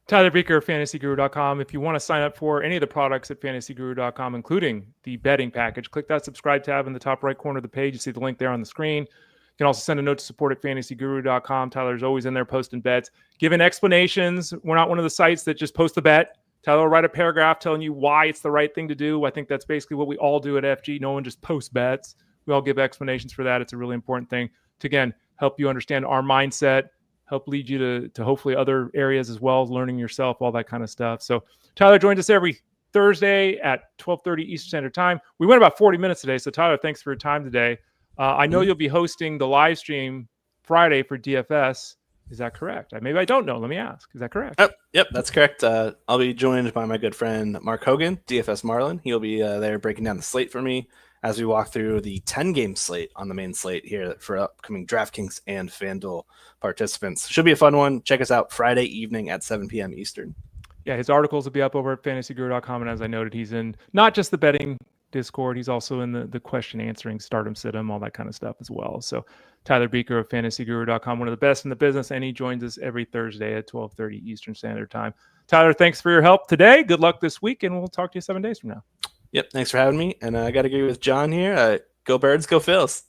[SPEAKER 1] Tyler Beaker, fantasyguru.com. If you want to sign up for any of the products at fantasyguru.com, including the betting package, click that subscribe tab in the top right corner of the page. You see the link there on the screen. You can also send a note to support at fantasyguru.com. Tyler's always in there posting bets, giving explanations. We're not one of the sites that just post the bet. Tyler will write a paragraph telling you why it's the right thing to do. I think that's basically what we all do at FG. No one just posts bets. We all give explanations for that. It's a really important thing to, again, help you understand our mindset, help lead you to hopefully other areas as well, learning yourself, all that kind of stuff. So Tyler joins us every Thursday at 12:30 Eastern Standard Time. We went about 40 minutes today. So Tyler, thanks for your time today. I know you'll be hosting the live stream Friday for DFS. Is that correct? Maybe I don't know. Let me ask. Is that correct?
[SPEAKER 2] Yep, that's correct. I'll be joined by my good friend Mark Hogan, DFS Marlin. He'll be there breaking down the slate for me as we walk through the 10-game slate on the main slate here for upcoming DraftKings and FanDuel participants. Should be a fun one. Check us out Friday evening at 7 p.m. Eastern.
[SPEAKER 1] Yeah, his articles will be up over at fantasyguru.com. And as I noted, he's in not just the betting Discord, he's also in the question answering, stardom, situm, all that kind of stuff as well. So Tyler Beaker of fantasyguru.com, one of the best in the business, and he joins us every Thursday at 12:30 Eastern Standard Time. Tyler, thanks for your help today. Good luck this week, and we'll talk to you 7 days from now.
[SPEAKER 2] Yep, thanks for having me. And I got to agree with John here. Go Birds, go Phils.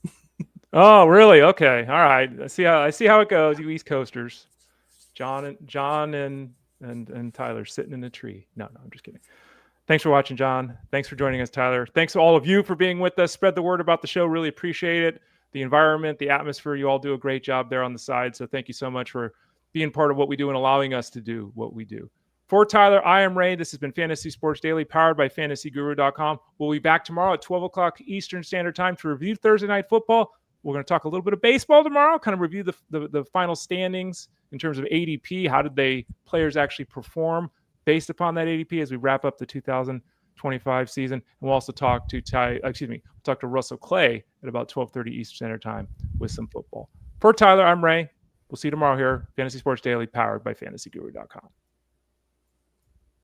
[SPEAKER 1] Oh, really? Okay. All right. I see how it goes, you East Coasters. John and Tyler sitting in a tree. No, I'm just kidding. Thanks for watching, John. Thanks for joining us, Tyler. Thanks to all of you for being with us. Spread the word about the show. Really appreciate it. The environment, the atmosphere, you all do a great job there on the side. So thank you so much for being part of what we do and allowing us to do what we do. For Tyler, I am Ray. This has been Fantasy Sports Daily, powered by fantasyguru.com. We'll be back tomorrow at 12 o'clock Eastern Standard Time to review Thursday Night Football. We're going to talk a little bit of baseball tomorrow, kind of review the final standings in terms of ADP. How did players actually perform based upon that ADP as we wrap up the 2025 season? And we'll also talk to Russell Clay at about 12:30 Eastern Standard Time with some football. For Tyler, I'm Ray. We'll see you tomorrow here, Fantasy Sports Daily, powered by fantasyguru.com.